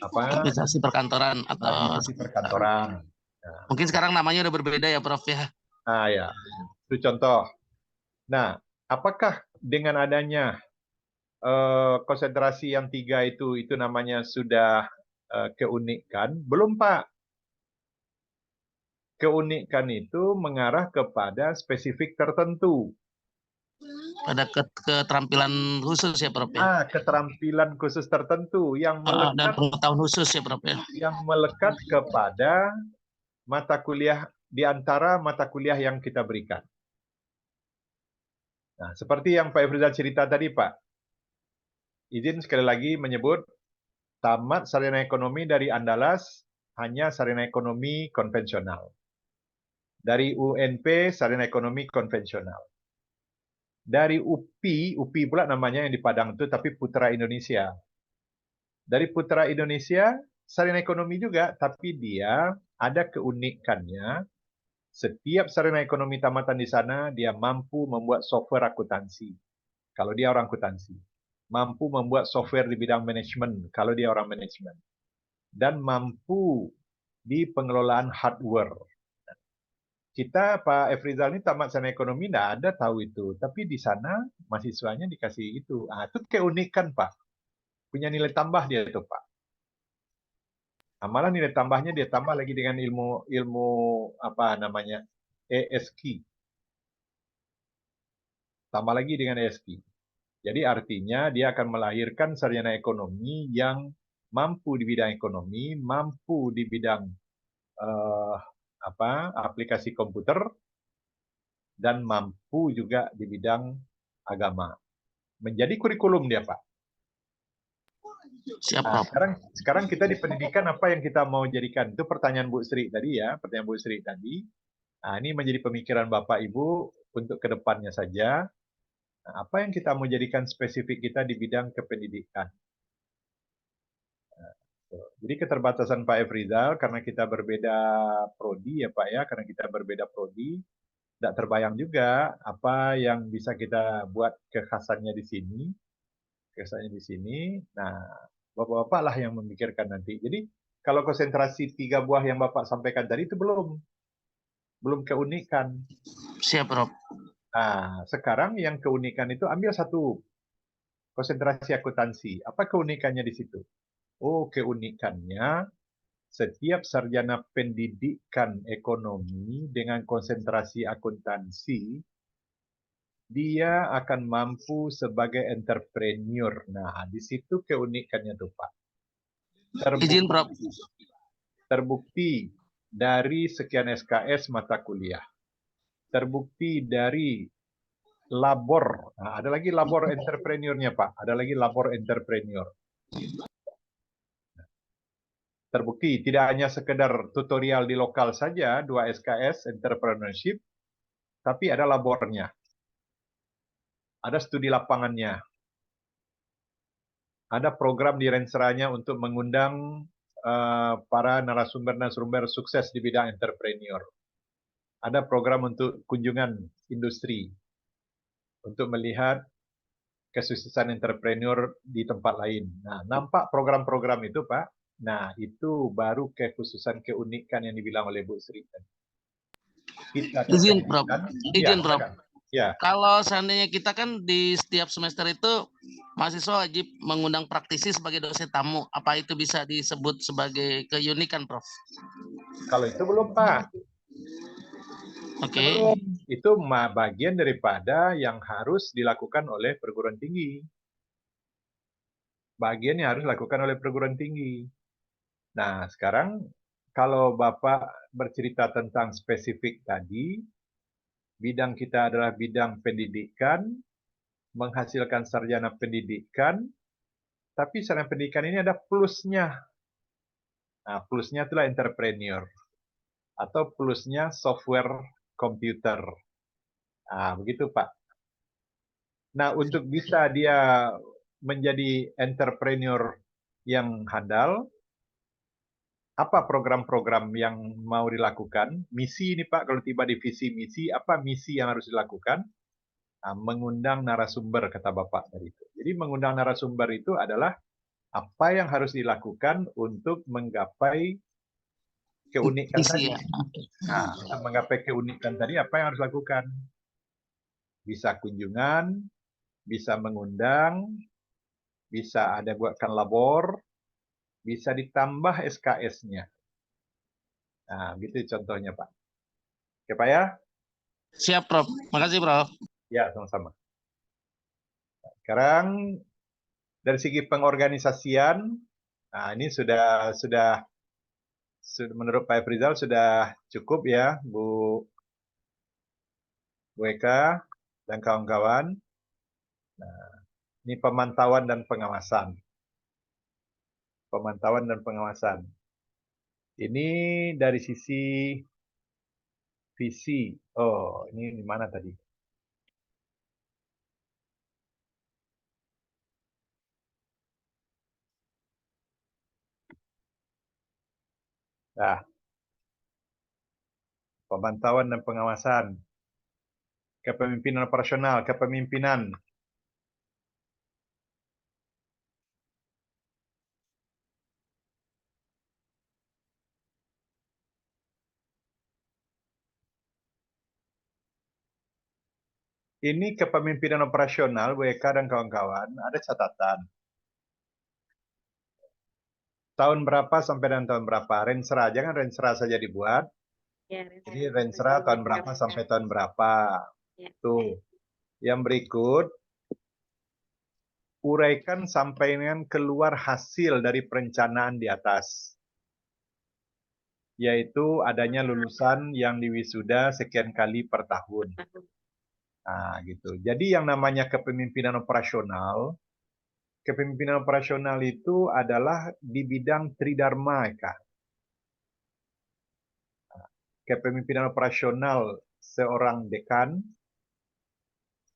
Administrasi perkantoran atau administrasi perkantoran. Nah, mungkin sekarang namanya udah berbeda ya Prof ya. Ya, itu contoh. Nah, apakah dengan adanya konsentrasi yang 3 itu namanya sudah keunikan? Belum Pak. Keunikan itu mengarah kepada spesifik tertentu. Pada keterampilan khusus ya Prof ya. Keterampilan khusus tertentu yang Dan melekat pengetahuan khusus ya Prof ya. yang melekat kepada mata kuliah di antara mata kuliah yang kita berikan. Nah, seperti yang Pak Efrizal cerita tadi, Pak. Izin sekali lagi menyebut tamat sarjana ekonomi dari Andalas hanya sarjana ekonomi konvensional. Dari UNP sarjana ekonomi konvensional. Dari UPI pula namanya yang di Padang itu, tapi Putra Indonesia. Dari Putra Indonesia, sarjana ekonomi juga, tapi dia ada keunikannya. Setiap sarjana ekonomi tamatan di sana, dia mampu membuat software akuntansi. Kalau dia orang akuntansi. Mampu membuat software di bidang manajemen, kalau dia orang manajemen. Dan mampu di pengelolaan hardware. Kita, Pak Efrizal ini tamat sarjana ekonomi, tidak ada tahu itu. Tapi di sana, mahasiswanya dikasih itu. Itu keunikan, Pak. Punya nilai tambah dia itu, Pak. Malah nilai tambahnya dia tambah lagi dengan ilmu apa namanya ESQ. Tambah lagi dengan ESQ. Jadi artinya dia akan melahirkan sarjana ekonomi yang mampu di bidang ekonomi, mampu di bidang aplikasi komputer, dan mampu juga di bidang agama. Menjadi kurikulum dia, Pak. Siap, Nah, Prof. sekarang kita di pendidikan apa yang kita mau jadikan? Itu pertanyaan Bu Sri tadi ya, pertanyaan Bu Sri tadi. Nah, ini menjadi pemikiran Bapak Ibu untuk kedepannya saja. Nah, apa yang kita mau jadikan spesifik kita di bidang kependidikan? Jadi keterbatasan Pak Efrizal karena kita berbeda prodi ya Pak ya, karena kita berbeda prodi, tidak terbayang juga apa yang bisa kita buat kekhasannya di sini, kekhasannya di sini. Nah, Bapak-bapak lah yang memikirkan nanti. Jadi kalau konsentrasi 3 buah yang Bapak sampaikan tadi itu belum keunikan. Siap, Prof. Nah, sekarang yang keunikan itu ambil satu, konsentrasi akuntansi. Apa keunikannya di situ? Oh, keunikannya setiap sarjana pendidikan ekonomi dengan konsentrasi akuntansi, dia akan mampu sebagai entrepreneur. Nah, di situ keunikannya tuh Pak. Izin, Prof. Terbukti dari sekian SKS mata kuliah. Terbukti dari labor. Nah, ada lagi labor entrepreneurnya Pak. Ada lagi labor entrepreneur. Terbukti tidak hanya sekedar tutorial di lokal saja, 2 SKS entrepreneurship, tapi ada labornya. Ada studi lapangannya. Ada program di Renseranya untuk mengundang para narasumber-narasumber sukses di bidang entrepreneur. Ada program untuk kunjungan industri untuk melihat kesuksesan entrepreneur di tempat lain. Nah, nampak program-program itu, Pak. Nah, itu baru kekhususan keunikan yang dibilang oleh Bu Sri. Kita Izin, Prof. Izin, Prof. Ya. Kalau seandainya kita kan di setiap semester itu mahasiswa wajib mengundang praktisi sebagai dosen tamu. Apa itu bisa disebut sebagai keunikan, Prof? Kalau itu belum, Pak. Oke. Belum. Itu bagian daripada yang harus dilakukan oleh perguruan tinggi. Bagian yang harus dilakukan oleh perguruan tinggi. Nah, sekarang kalau Bapak bercerita tentang spesifik tadi, bidang kita adalah bidang pendidikan, menghasilkan sarjana pendidikan, tapi sarjana pendidikan ini ada plusnya. Nah, plusnya itulah entrepreneur. Atau plusnya software komputer. Nah, begitu Pak. Nah, untuk bisa dia menjadi entrepreneur yang handal, apa program-program yang mau dilakukan? Misi ini Pak, kalau tiba di visi misi, apa misi yang harus dilakukan? Nah, mengundang narasumber, kata Bapak tadi itu. Jadi mengundang narasumber itu adalah apa yang harus dilakukan untuk menggapai keunikan tadi. Ya. Nah, untuk menggapai keunikan tadi, apa yang harus dilakukan? Bisa kunjungan, bisa mengundang, bisa ada buatkan labor, bisa ditambah SKS-nya. Nah, gitu contohnya, Pak. Oke, Pak ya? Siap, Prof. Makasih, Prof. Ya, sama-sama. Sekarang dari segi pengorganisasian, nah ini sudah menurut Pak Efrizal sudah cukup ya, Bu Eka dan kawan-kawan. Nah, ini pemantauan dan pengawasan. Pemantauan dan pengawasan. Ini dari sisi visi. Oh, ini di mana tadi? Nah, pemantauan dan pengawasan. Kepemimpinan operasional, kepemimpinan. Ini kepemimpinan operasional, Bu Eka dan kawan-kawan, ada catatan. Tahun berapa sampai dengan tahun berapa? Rensera, jangan Rensera saja dibuat. Ya, Jadi Rensera tahun berapa sampai tahun berapa. Ya. Tuh. Yang berikut, uraikan sampai dengan keluar hasil dari perencanaan di atas. Yaitu adanya lulusan yang diwisuda sekian kali per tahun. Nah, gitu. Jadi yang namanya kepemimpinan operasional, kepemimpinan operasional itu adalah di bidang Tridharma, Kak. Kepemimpinan operasional seorang dekan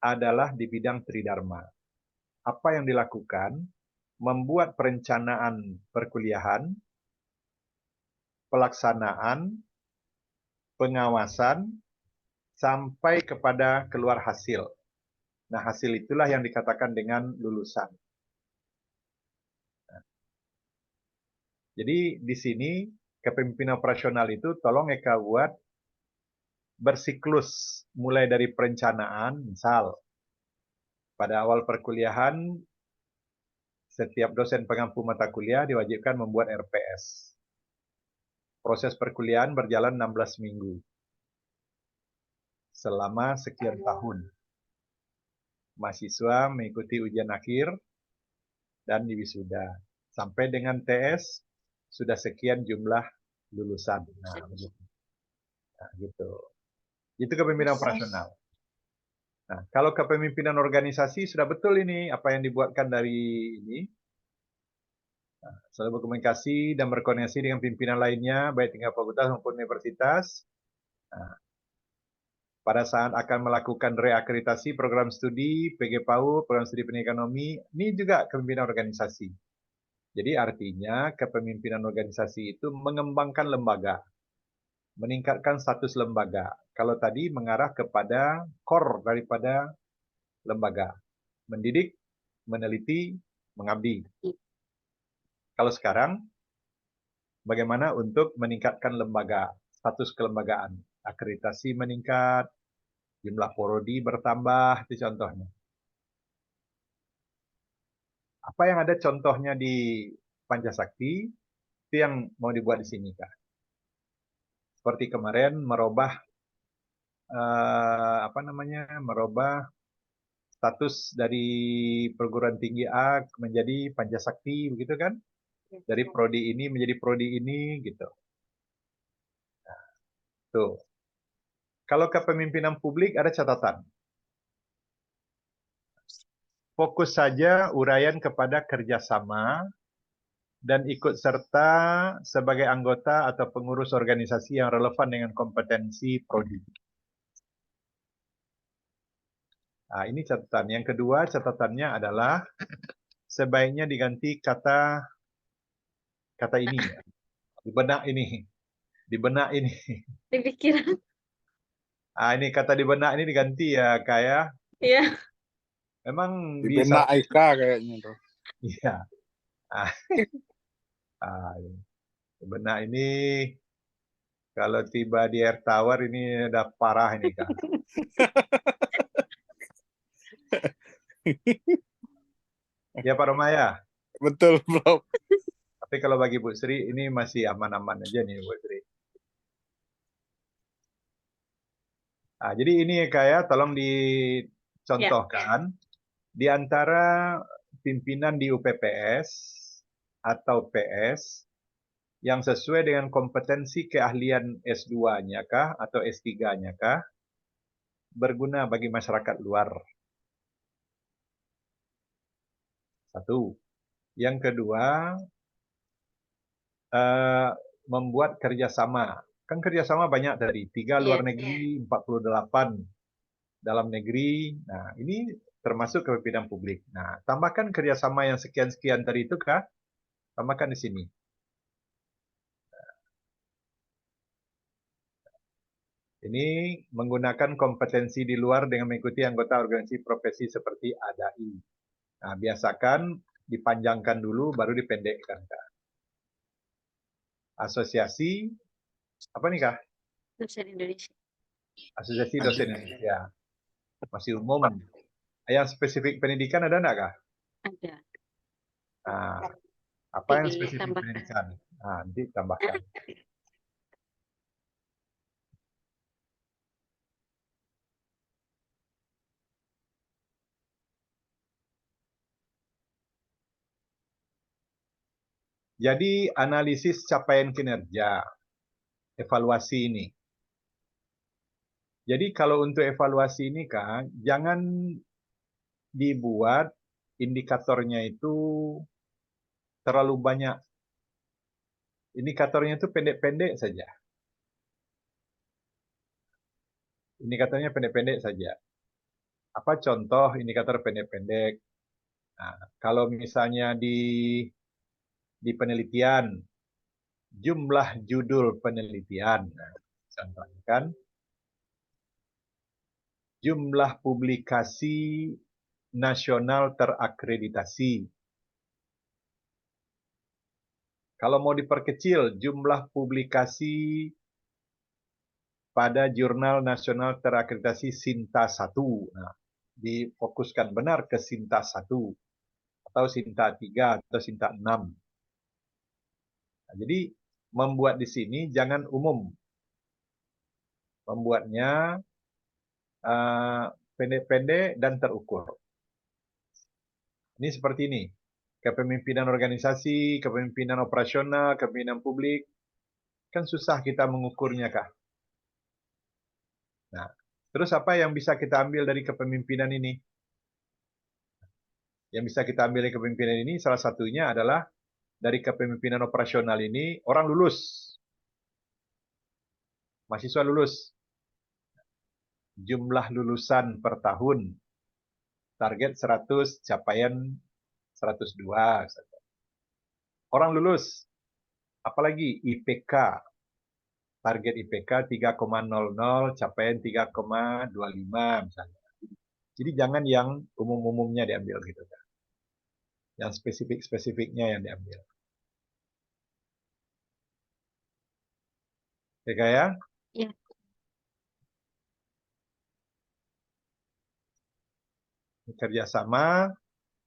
adalah di bidang Tridharma. Apa yang dilakukan? Membuat perencanaan perkuliahan, pelaksanaan, pengawasan, sampai kepada keluar hasil. Nah, hasil itulah yang dikatakan dengan lulusan. Jadi di sini kepemimpinan operasional itu tolong Eka buat bersiklus mulai dari perencanaan, misal pada awal perkuliahan setiap dosen pengampu mata kuliah diwajibkan membuat RPS. Proses perkuliahan berjalan 16 minggu. Selama sekian tahun. Mahasiswa mengikuti ujian akhir dan diwisuda. Sampai dengan TS sudah sekian jumlah lulusan. Nah, begitu. Nah, gitu. Itu kepemimpinan operasional. Nah, kalau kepemimpinan organisasi sudah betul ini apa yang dibuatkan dari ini. Nah, selalu berkomunikasi dan berkoordinasi dengan pimpinan lainnya, baik tingkat fakultas maupun universitas. Nah, pada saat akan melakukan reakreditasi program studi PGPAU, program studi pendidikan ekonomi, ini juga kepemimpinan organisasi. Jadi artinya kepemimpinan organisasi itu mengembangkan lembaga, meningkatkan status lembaga. Kalau tadi mengarah kepada core daripada lembaga, mendidik, meneliti, mengabdi. Kalau sekarang, bagaimana untuk meningkatkan lembaga, status kelembagaan, akreditasi meningkat, jumlah prodi bertambah, itu contohnya. Apa yang ada contohnya di Pancasakti, itu yang mau dibuat di sini, Kak. Seperti kemarin merubah merubah status dari perguruan tinggi A menjadi Pancasakti, begitu kan? Dari prodi ini menjadi prodi ini, gitu. Nah, tuh. Kalau kepemimpinan publik ada catatan. Fokus saja uraian kepada kerjasama dan ikut serta sebagai anggota atau pengurus organisasi yang relevan dengan kompetensi prodi. Nah, ini catatan. Yang kedua catatannya adalah sebaiknya diganti kata ini, di benak ini, di benak ini. Di pikiran. Ah, ini kata di benak ini diganti ya, kayak Iya. memang Di bisa. benak Eka kayaknya tuh. Iya. Di benak ini kalau tiba di Air Tower ini udah parah ini, Kak. Ya Pak Romaya. Betul, Prof. Tapi kalau bagi Bu Sri ini masih aman-aman aja nih Bu Sri. Nah, jadi ini kayak tolong dicontohkan di antara pimpinan di UPPS atau PS yang sesuai dengan kompetensi keahlian S2-nya kah atau S3-nya kah berguna bagi masyarakat luar. Satu. Yang kedua, membuat kerjasama. Kan kerjasama banyak tadi, 3 luar negeri, 48 dalam negeri. Nah, ini termasuk kepemimpinan publik. Nah, tambahkan kerjasama yang sekian-sekian tadi itu kah? Tambahkan di sini. Ini menggunakan kompetensi di luar dengan mengikuti anggota organisasi profesi seperti ADAI. Nah, biasakan dipanjangkan dulu, baru dipendekkan, Kak. Asosiasi, apa nih, Kak? Dosen Indonesia. Asosiasi Dosen Indonesia. Masih umum. Yang spesifik pendidikan ada enggak, Kak? Ada. Nah, apa yang spesifik pendidikan? Nah, nanti tambahkan. Jadi analisis capaian kinerja, evaluasi ini. Jadi kalau untuk evaluasi ini Kak, jangan dibuat indikatornya itu terlalu banyak. Indikatornya itu pendek-pendek saja. Indikatornya pendek-pendek saja. Apa contoh indikator pendek-pendek? Nah, kalau misalnya di penelitian, jumlah judul penelitian. Nah, contohnya kan, jumlah publikasi nasional terakreditasi. Kalau mau diperkecil, jumlah publikasi pada jurnal nasional terakreditasi Sinta 1. Nah, difokuskan benar ke Sinta 1 atau Sinta 3 atau Sinta 6. Nah, jadi membuat di sini jangan umum. Membuatnya pendek-pendek dan terukur. Ini seperti ini. Kepemimpinan organisasi, kepemimpinan operasional, kepemimpinan publik. Kan susah kita mengukurnya, Kak. Nah, terus apa yang bisa kita ambil dari kepemimpinan ini? Yang bisa kita ambil dari kepemimpinan ini salah satunya adalah dari kepemimpinan operasional ini orang lulus. Mahasiswa lulus. Jumlah lulusan per tahun. Target 100, capaian 102. Orang lulus. Apalagi IPK. Target IPK 3,00, capaian 3,25 misalnya. Jadi jangan yang umum-umumnya diambil gitu kan. Yang spesifik-spesifiknya yang diambil. Oke ya? Iya. Kerjasama.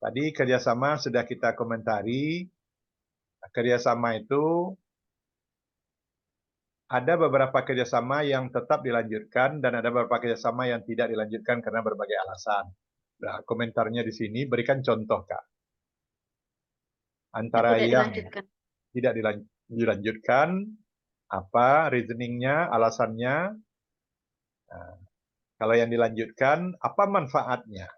Tadi kerjasama sudah kita komentari. Kerjasama itu ada beberapa kerjasama yang tetap dilanjutkan dan ada beberapa kerjasama yang tidak dilanjutkan karena berbagai alasan. Nah, komentarnya di sini berikan contoh, Kak. Antara Tidak yang dilanjutkan. tidak dilanjutkan, apa reasoningnya, alasannya. Nah, kalau yang dilanjutkan, apa manfaatnya?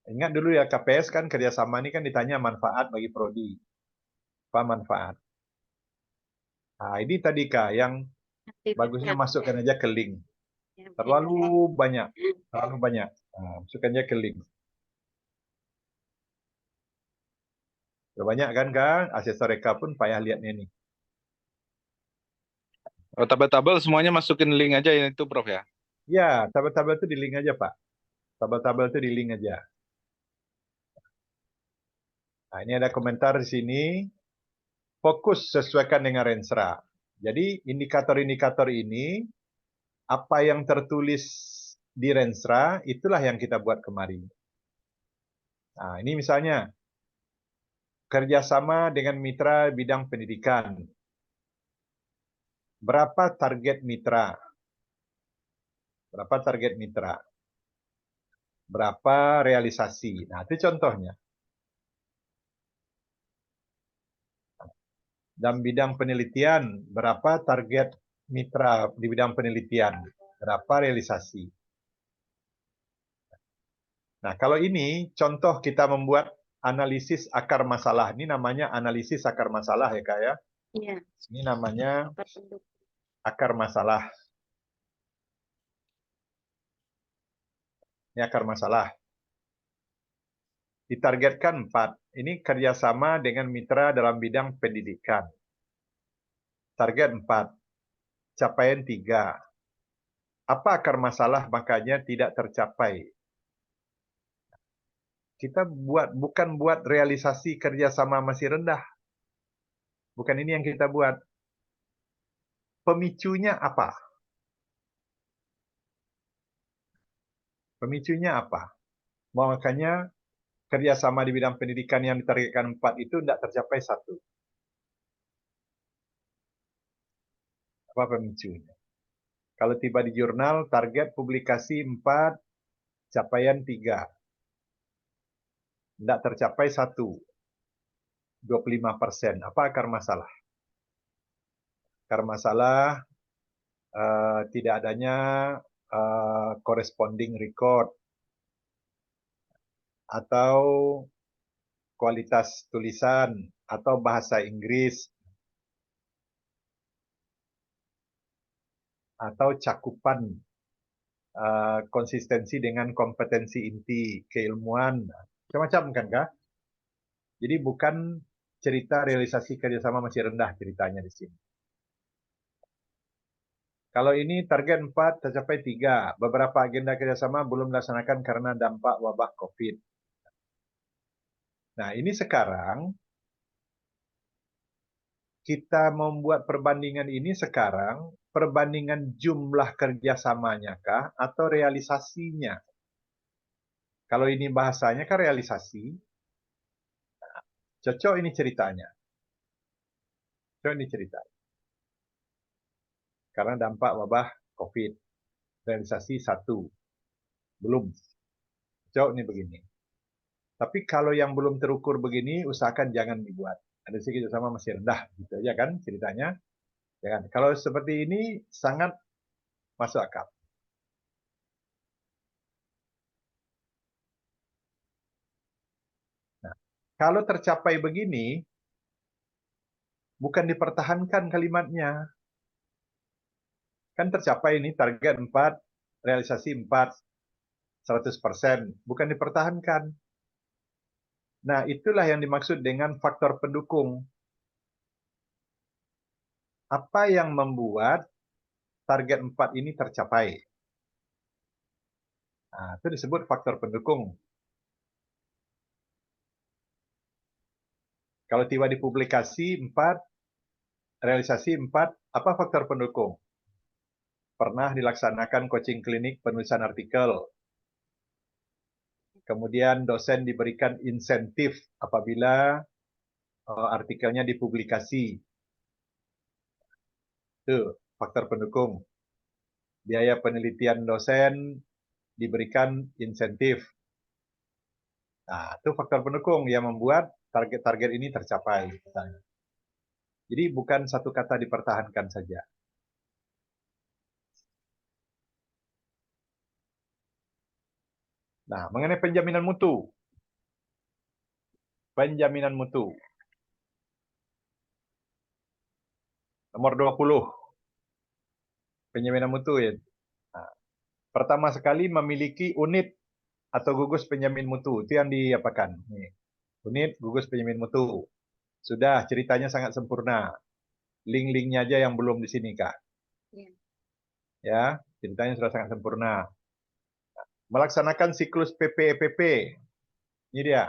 Ingat dulu ya, KPS kan kerjasama ini kan ditanya manfaat bagi prodi. Apa manfaat? Nah, ini tadi Kak, yang bagusnya masukkan aja ke link. Ya, Terlalu banyak. Nah, masukkan aja ke link. Banyak kan Kak, asesor Reka pun payah lihatnya nih. Oh, tabel-tabel semuanya masukin link aja ya itu Prof ya? Ya, tabel-tabel itu di link aja Pak. Tabel-tabel itu di link aja. Nah, ini ada komentar di sini. Fokus sesuaikan dengan Rensra. Jadi indikator-indikator ini, apa yang tertulis di Rensra, itulah yang kita buat kemarin. Nah, ini misalnya, kerjasama dengan mitra bidang pendidikan. Berapa target mitra? Berapa target mitra? Berapa realisasi? Nah, itu contohnya. Dalam bidang penelitian, berapa target mitra di bidang penelitian? Berapa realisasi? Nah, kalau ini contoh kita membuat analisis akar masalah. Ini namanya analisis akar masalah ya, Kak ya. Iya. Ini namanya akar masalah. Ini akar masalah. Ditargetkan 4. Ini kerjasama dengan mitra dalam bidang pendidikan. Target 4. Capaian 3. Apa akar masalah makanya tidak tercapai? Kita bukan buat realisasi kerjasama masih rendah. Bukan ini yang kita buat. Pemicunya apa? Pemicunya apa? Makanya kerjasama di bidang pendidikan yang ditargetkan 4 itu tidak tercapai 1. Apa pemicunya? Kalau tiba di jurnal, target publikasi 4, capaian 3. Tidak tercapai 1. 25%. Apa akar masalah? Akar masalah tidak adanya corresponding record. atau kualitas tulisan, atau bahasa Inggris, atau cakupan konsistensi dengan kompetensi inti, keilmuan, macam-macam kan kah? Jadi bukan cerita realisasi kerjasama masih rendah ceritanya di sini. Kalau ini target 4 tercapai 3, beberapa agenda kerjasama belum dilaksanakan karena dampak wabah COVID. Nah, ini sekarang kita membuat perbandingan ini sekarang, perbandingan jumlah kerjasamanya kah atau realisasinya? Kalau ini bahasanya kan realisasi, cocok ini ceritanya. Cocok ini cerita. Karena dampak wabah COVID. Realisasi 1. Belum. Cocok ini begini. Tapi kalau yang belum terukur begini, usahakan jangan dibuat. Ada segi kerjasama masih rendah. Gitu aja kan ceritanya. Jangan. Kalau seperti ini, sangat masuk akal. Nah, kalau tercapai begini, bukan dipertahankan kalimatnya. Kan tercapai ini target 4, realisasi 4, 100%. Bukan dipertahankan. Nah, itulah yang dimaksud dengan faktor pendukung. Apa yang membuat target 4 ini tercapai? Nah, itu disebut faktor pendukung. Kalau tiba di publikasi 4, realisasi 4, apa faktor pendukung? Pernah dilaksanakan coaching klinik penulisan artikel. Kemudian dosen diberikan insentif apabila artikelnya dipublikasi. Itu faktor pendukung. Biaya penelitian dosen diberikan insentif. Nah, itu faktor pendukung yang membuat target-target ini tercapai. Jadi bukan satu kata dipertahankan saja. Nah, mengenai penjaminan mutu. Penjaminan mutu. Nomor 20. Penjaminan mutu ya. Nah, pertama sekali memiliki unit atau gugus penjamin mutu. Itu yang diapakan. Nih. Unit gugus penjamin mutu. Sudah, ceritanya sangat sempurna. Link-linknya aja yang belum di sini, Kak. Ya, ceritanya sudah sangat sempurna. Melaksanakan siklus PPEPP. Ini dia.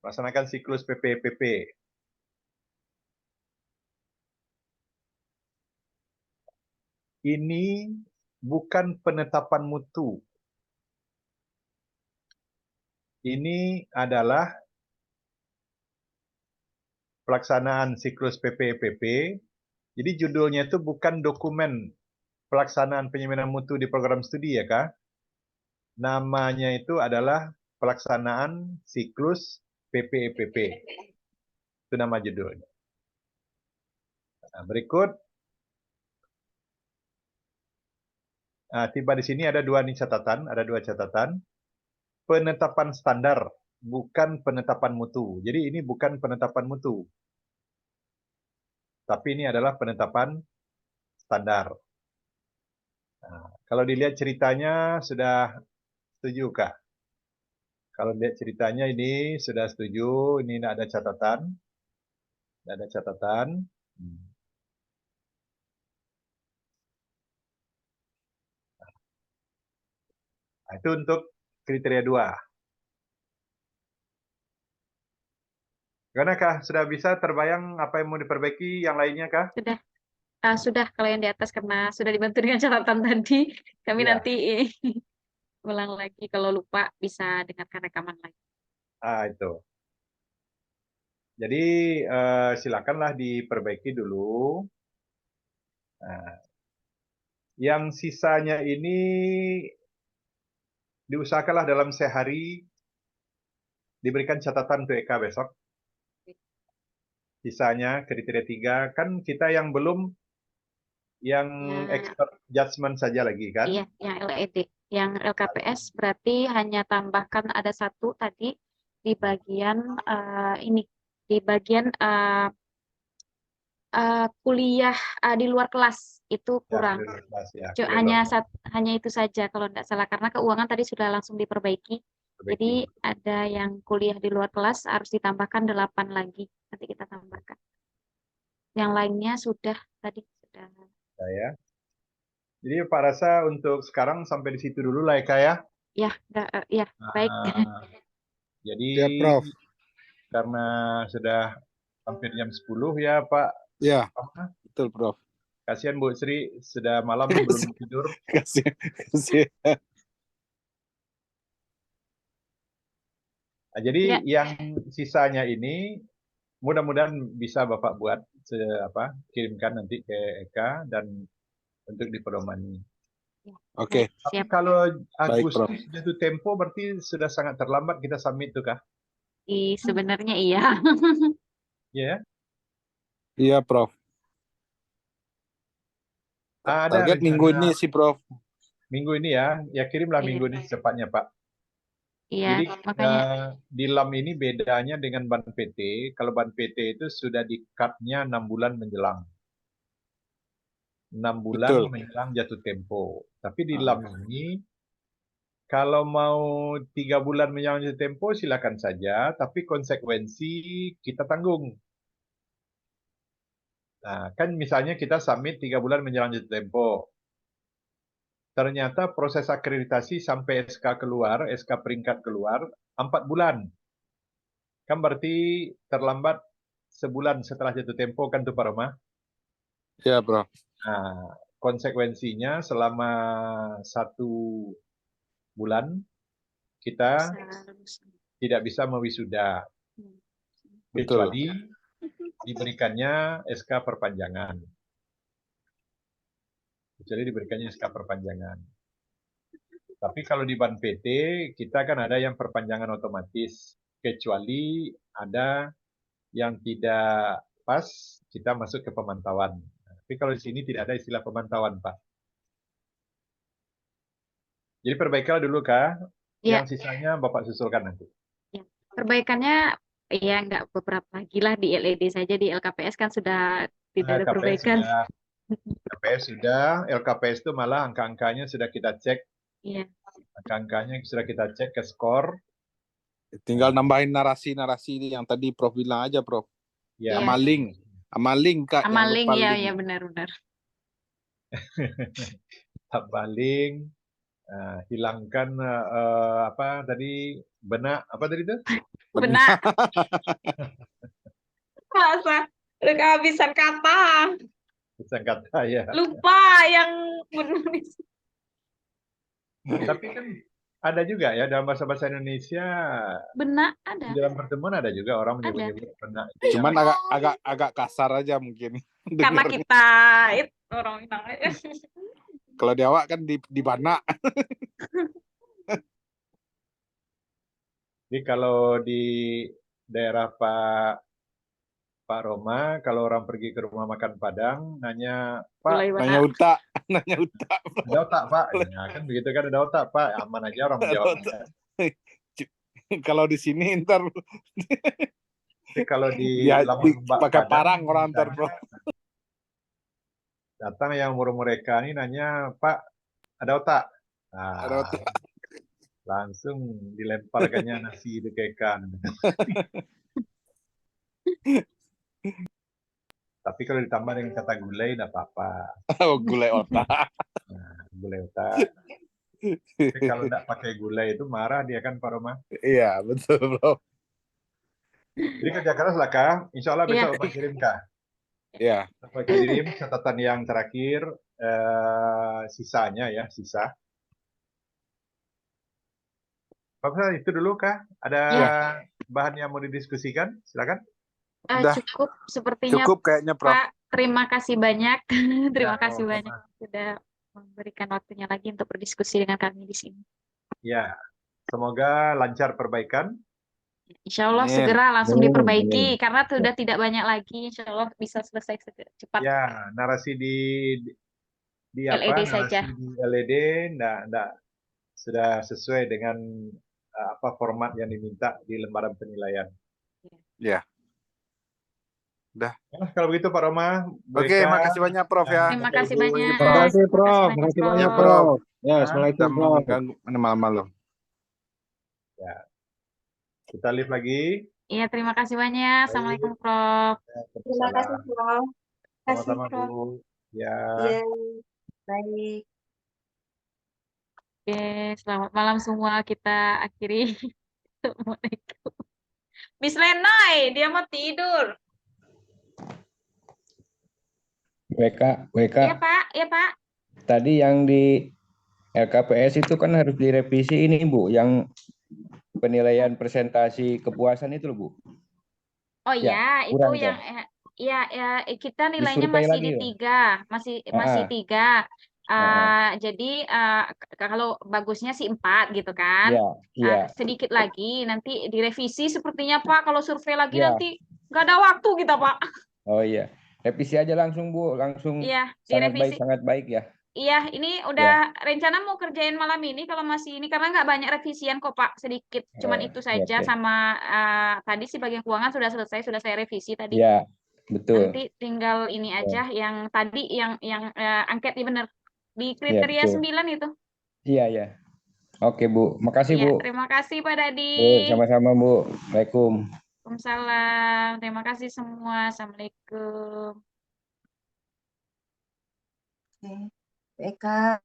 Melaksanakan siklus PPEPP. Ini bukan penetapan mutu. Ini adalah pelaksanaan siklus PPEPP. Jadi judulnya itu bukan dokumen pelaksanaan penyempurnaan mutu di program studi ya Kak. Namanya itu adalah pelaksanaan siklus PPEPP. Itu nama judulnya. Nah, berikut. Nah, tiba di sini ada dua catatan. Penetapan standar, bukan penetapan mutu. Jadi ini bukan penetapan mutu. Tapi ini adalah penetapan standar. Nah, kalau dilihat ceritanya sudah setuju Kak? Kalau lihat ceritanya ini sudah setuju, ini ada catatan. Ada catatan. Nah, itu untuk kriteria 2. Gimana Kak? Sudah bisa terbayang apa yang mau diperbaiki yang lainnya Kak? Sudah kalau yang di atas karena sudah dibantu dengan catatan tadi, kami Ya. nanti ulang lagi kalau lupa bisa dengarkan rekaman lagi. Itu. Jadi silakanlah diperbaiki dulu. Nah, yang sisanya ini diusahakanlah dalam sehari diberikan catatan untuk Eka besok. Sisanya kriteria 3 kan kita yang belum yang expert judgment saja lagi kan? Iya, yang LED. Yang LKPS berarti hanya tambahkan ada satu tadi di bagian ini, di bagian kuliah di luar kelas itu Ya, kurang. kuliah kelas ya. Hanya itu saja kalau tidak salah, karena keuangan tadi sudah langsung diperbaiki. Jadi ada yang kuliah di luar kelas harus ditambahkan 8 lagi. Nanti kita tambahkan. Yang lainnya sudah tadi sudah. Ya. Jadi Pak rasa untuk sekarang sampai di situ dulu lah Eka ya. Ya, ya, baik. Jadi Ya, Prof. karena sudah hampir jam 10 ya Pak. Ya, betul Prof. Kasihan Bu Sri sudah malam belum tidur. Kasih. Nah, jadi Ya. yang sisanya ini mudah-mudahan bisa Bapak buat kirimkan nanti ke Eka dan untuk dipedomani. Oke. Tapi Siap. kalau Baik, Prof. Agustus jatuh tempo berarti sudah sangat terlambat kita submit tuh kah? Sebenarnya iya. Iya. Iya, Prof. Ada Target minggu ini sih, Prof. Minggu ini ya. Ya kirimlah Iya. minggu ini secepatnya Pak. Iya, Jadi makanya di LAM ini bedanya dengan ban PT. Kalau ban PT itu sudah di-cut-nya 6 bulan menjelang. 6 bulan Betul. menjelang jatuh tempo. Tapi di LAM ini kalau mau 3 bulan menjelang jatuh tempo silakan saja, tapi konsekuensi kita tanggung. Nah, kan misalnya kita submit 3 bulan menjelang jatuh tempo. Ternyata proses akreditasi sampai SK keluar, SK peringkat keluar, 4 bulan. Kan berarti terlambat sebulan setelah jatuh tempo kan tuh Pak Roma? Ya, Prof. Nah, konsekuensinya selama 1 bulan kita tidak bisa mewisuda. Betul. Kecuali diberikannya SK perpanjangan. Tapi kalau di ban PT, kita kan ada yang perpanjangan otomatis. Kecuali ada yang tidak pas, kita masuk ke pemantauan. Tapi kalau di sini tidak ada istilah pemantauan, Pak. Jadi perbaikan dulu, Kak. Ya. Yang sisanya Bapak susulkan nanti. Ya. Perbaikannya ya nggak beberapa lagi lah, di LED saja, di LKPS kan sudah tidak ada perbaikan. LKPS sudah, LKPS itu malah angka-angkanya sudah kita cek. Iya. Angka-angkanya sudah kita cek ke skor. Tinggal nambahin narasi-narasi yang tadi Prof bilang aja, Prof. Ya. Amaling, Kak. Amaling, ya benar-benar. Amaling, hilangkan benak, apa tadi itu? Benak. Masa udah kehabisan kata. Kehabisan kata ya. Lupa yang menulis. Tapi kan ada juga ya dalam bahasa Indonesia. Benak ada. Di dalam pertemuan ada juga orang menyebut benak. Cuman agak kasar aja mungkin. Karena kita itu orang Minang aja. Kalau di awak kan di banak. Jadi kalau di daerah Pak Roma, kalau orang pergi ke rumah makan Padang, nanya Pak, nanya utak. Ada otak Pak, ya, kan begitu kan, ada otak Pak, aman aja orang menjawab. Kalau di sini ntar kalau di pakai parang orang ntar, Bro. Datang yang umur mereka ini nanya, Pak, ada otak? Nah, ada otak. Langsung dilemparkannya nasi itu ke ikan. Tapi kalau ditambah dengan kata gulai, tidak apa-apa. Oh, gulai otak. Nah, gulai otak. Tapi kalau tidak pakai gulai itu marah dia kan, Pak Roma? Iya, betul, Bro. Jadi kerja keras lah, Kak. Insya Allah besok Bapak kirim, Kak. Iya. Bapak kirim catatan yang terakhir, sisanya ya, sisa. Bapak itu dulu, Kak. Ada bahan yang mau didiskusikan? Silakan. Cukup sepertinya. Cukup kayaknya, Prof. Pak, terima kasih banyak. Terima kasih banyak sudah memberikan waktunya lagi untuk berdiskusi dengan kami di sini. Ya, semoga lancar perbaikan. Insya Allah segera langsung diperbaiki karena sudah tidak banyak lagi. Insya Allah bisa selesai cepat. Ya, narasi di LED apa? saja. Narasi di LED, enggak sudah sesuai dengan apa format yang diminta di lembaran penilaian. Ya. Udah. Nah, kalau begitu Pak Roma, Bu Oke, Eka, makasih banyak Prof ya. Terima Bapak kasih Ibu, banyak. Terima kasih, Terima kasih Prof. banyak, Terima kasih Prof. banyak, Ya, Prof. Prof. Ya, Hah? Assalamualaikum, Kita Prof. mengganggu malam-malam. Ya, kita live lagi. Iya, terima kasih banyak. Assalamualaikum, Prof. Terima kasih, Waalaikumsalam. Prof. Terima kasih, Sama-sama Prof. Bu. Ya. Iya, baik. Oke, selamat malam semua. Kita akhiri. Assalamualaikum. Miss Lenai, dia mau tidur. WK, Iya, Pak. Iya, Pak. tadi yang di LKPS itu kan harus direvisi ini, Bu, yang penilaian presentasi kepuasan itu loh, Bu. Oh Ya, ya, itu kurang yang kan? kita nilainya Disurvei masih lagi di ya? 3, masih Ah, 3. Jadi kalau bagusnya sih 4 gitu kan. ya, iya, Sedikit lagi nanti direvisi sepertinya Pak. Kalau survei lagi ya. nanti nggak ada waktu kita Pak. Oh iya, revisi aja langsung, Bu, langsung Iya, sangat direvisi. baik ya. Iya, ini Ya, udah rencana mau kerjain malam ini kalau masih ini karena nggak banyak revisian kok Pak, sedikit. Cuman itu ya, saja oke. sama tadi sih bagian keuangan sudah selesai, sudah saya revisi tadi. Ya, betul. Nanti tinggal ini aja yang tadi yang angketnya bener di Ya, kriteria betul. 9 itu. Iya, ya. Oke, Bu. Makasih, Iya, Bu. terima kasih Pak Dadi. Bu, sama-sama, Bu. Waalaikumsalam. Waalaikumsalam. Terima kasih semua. Assalamualaikum. Oke. Eka.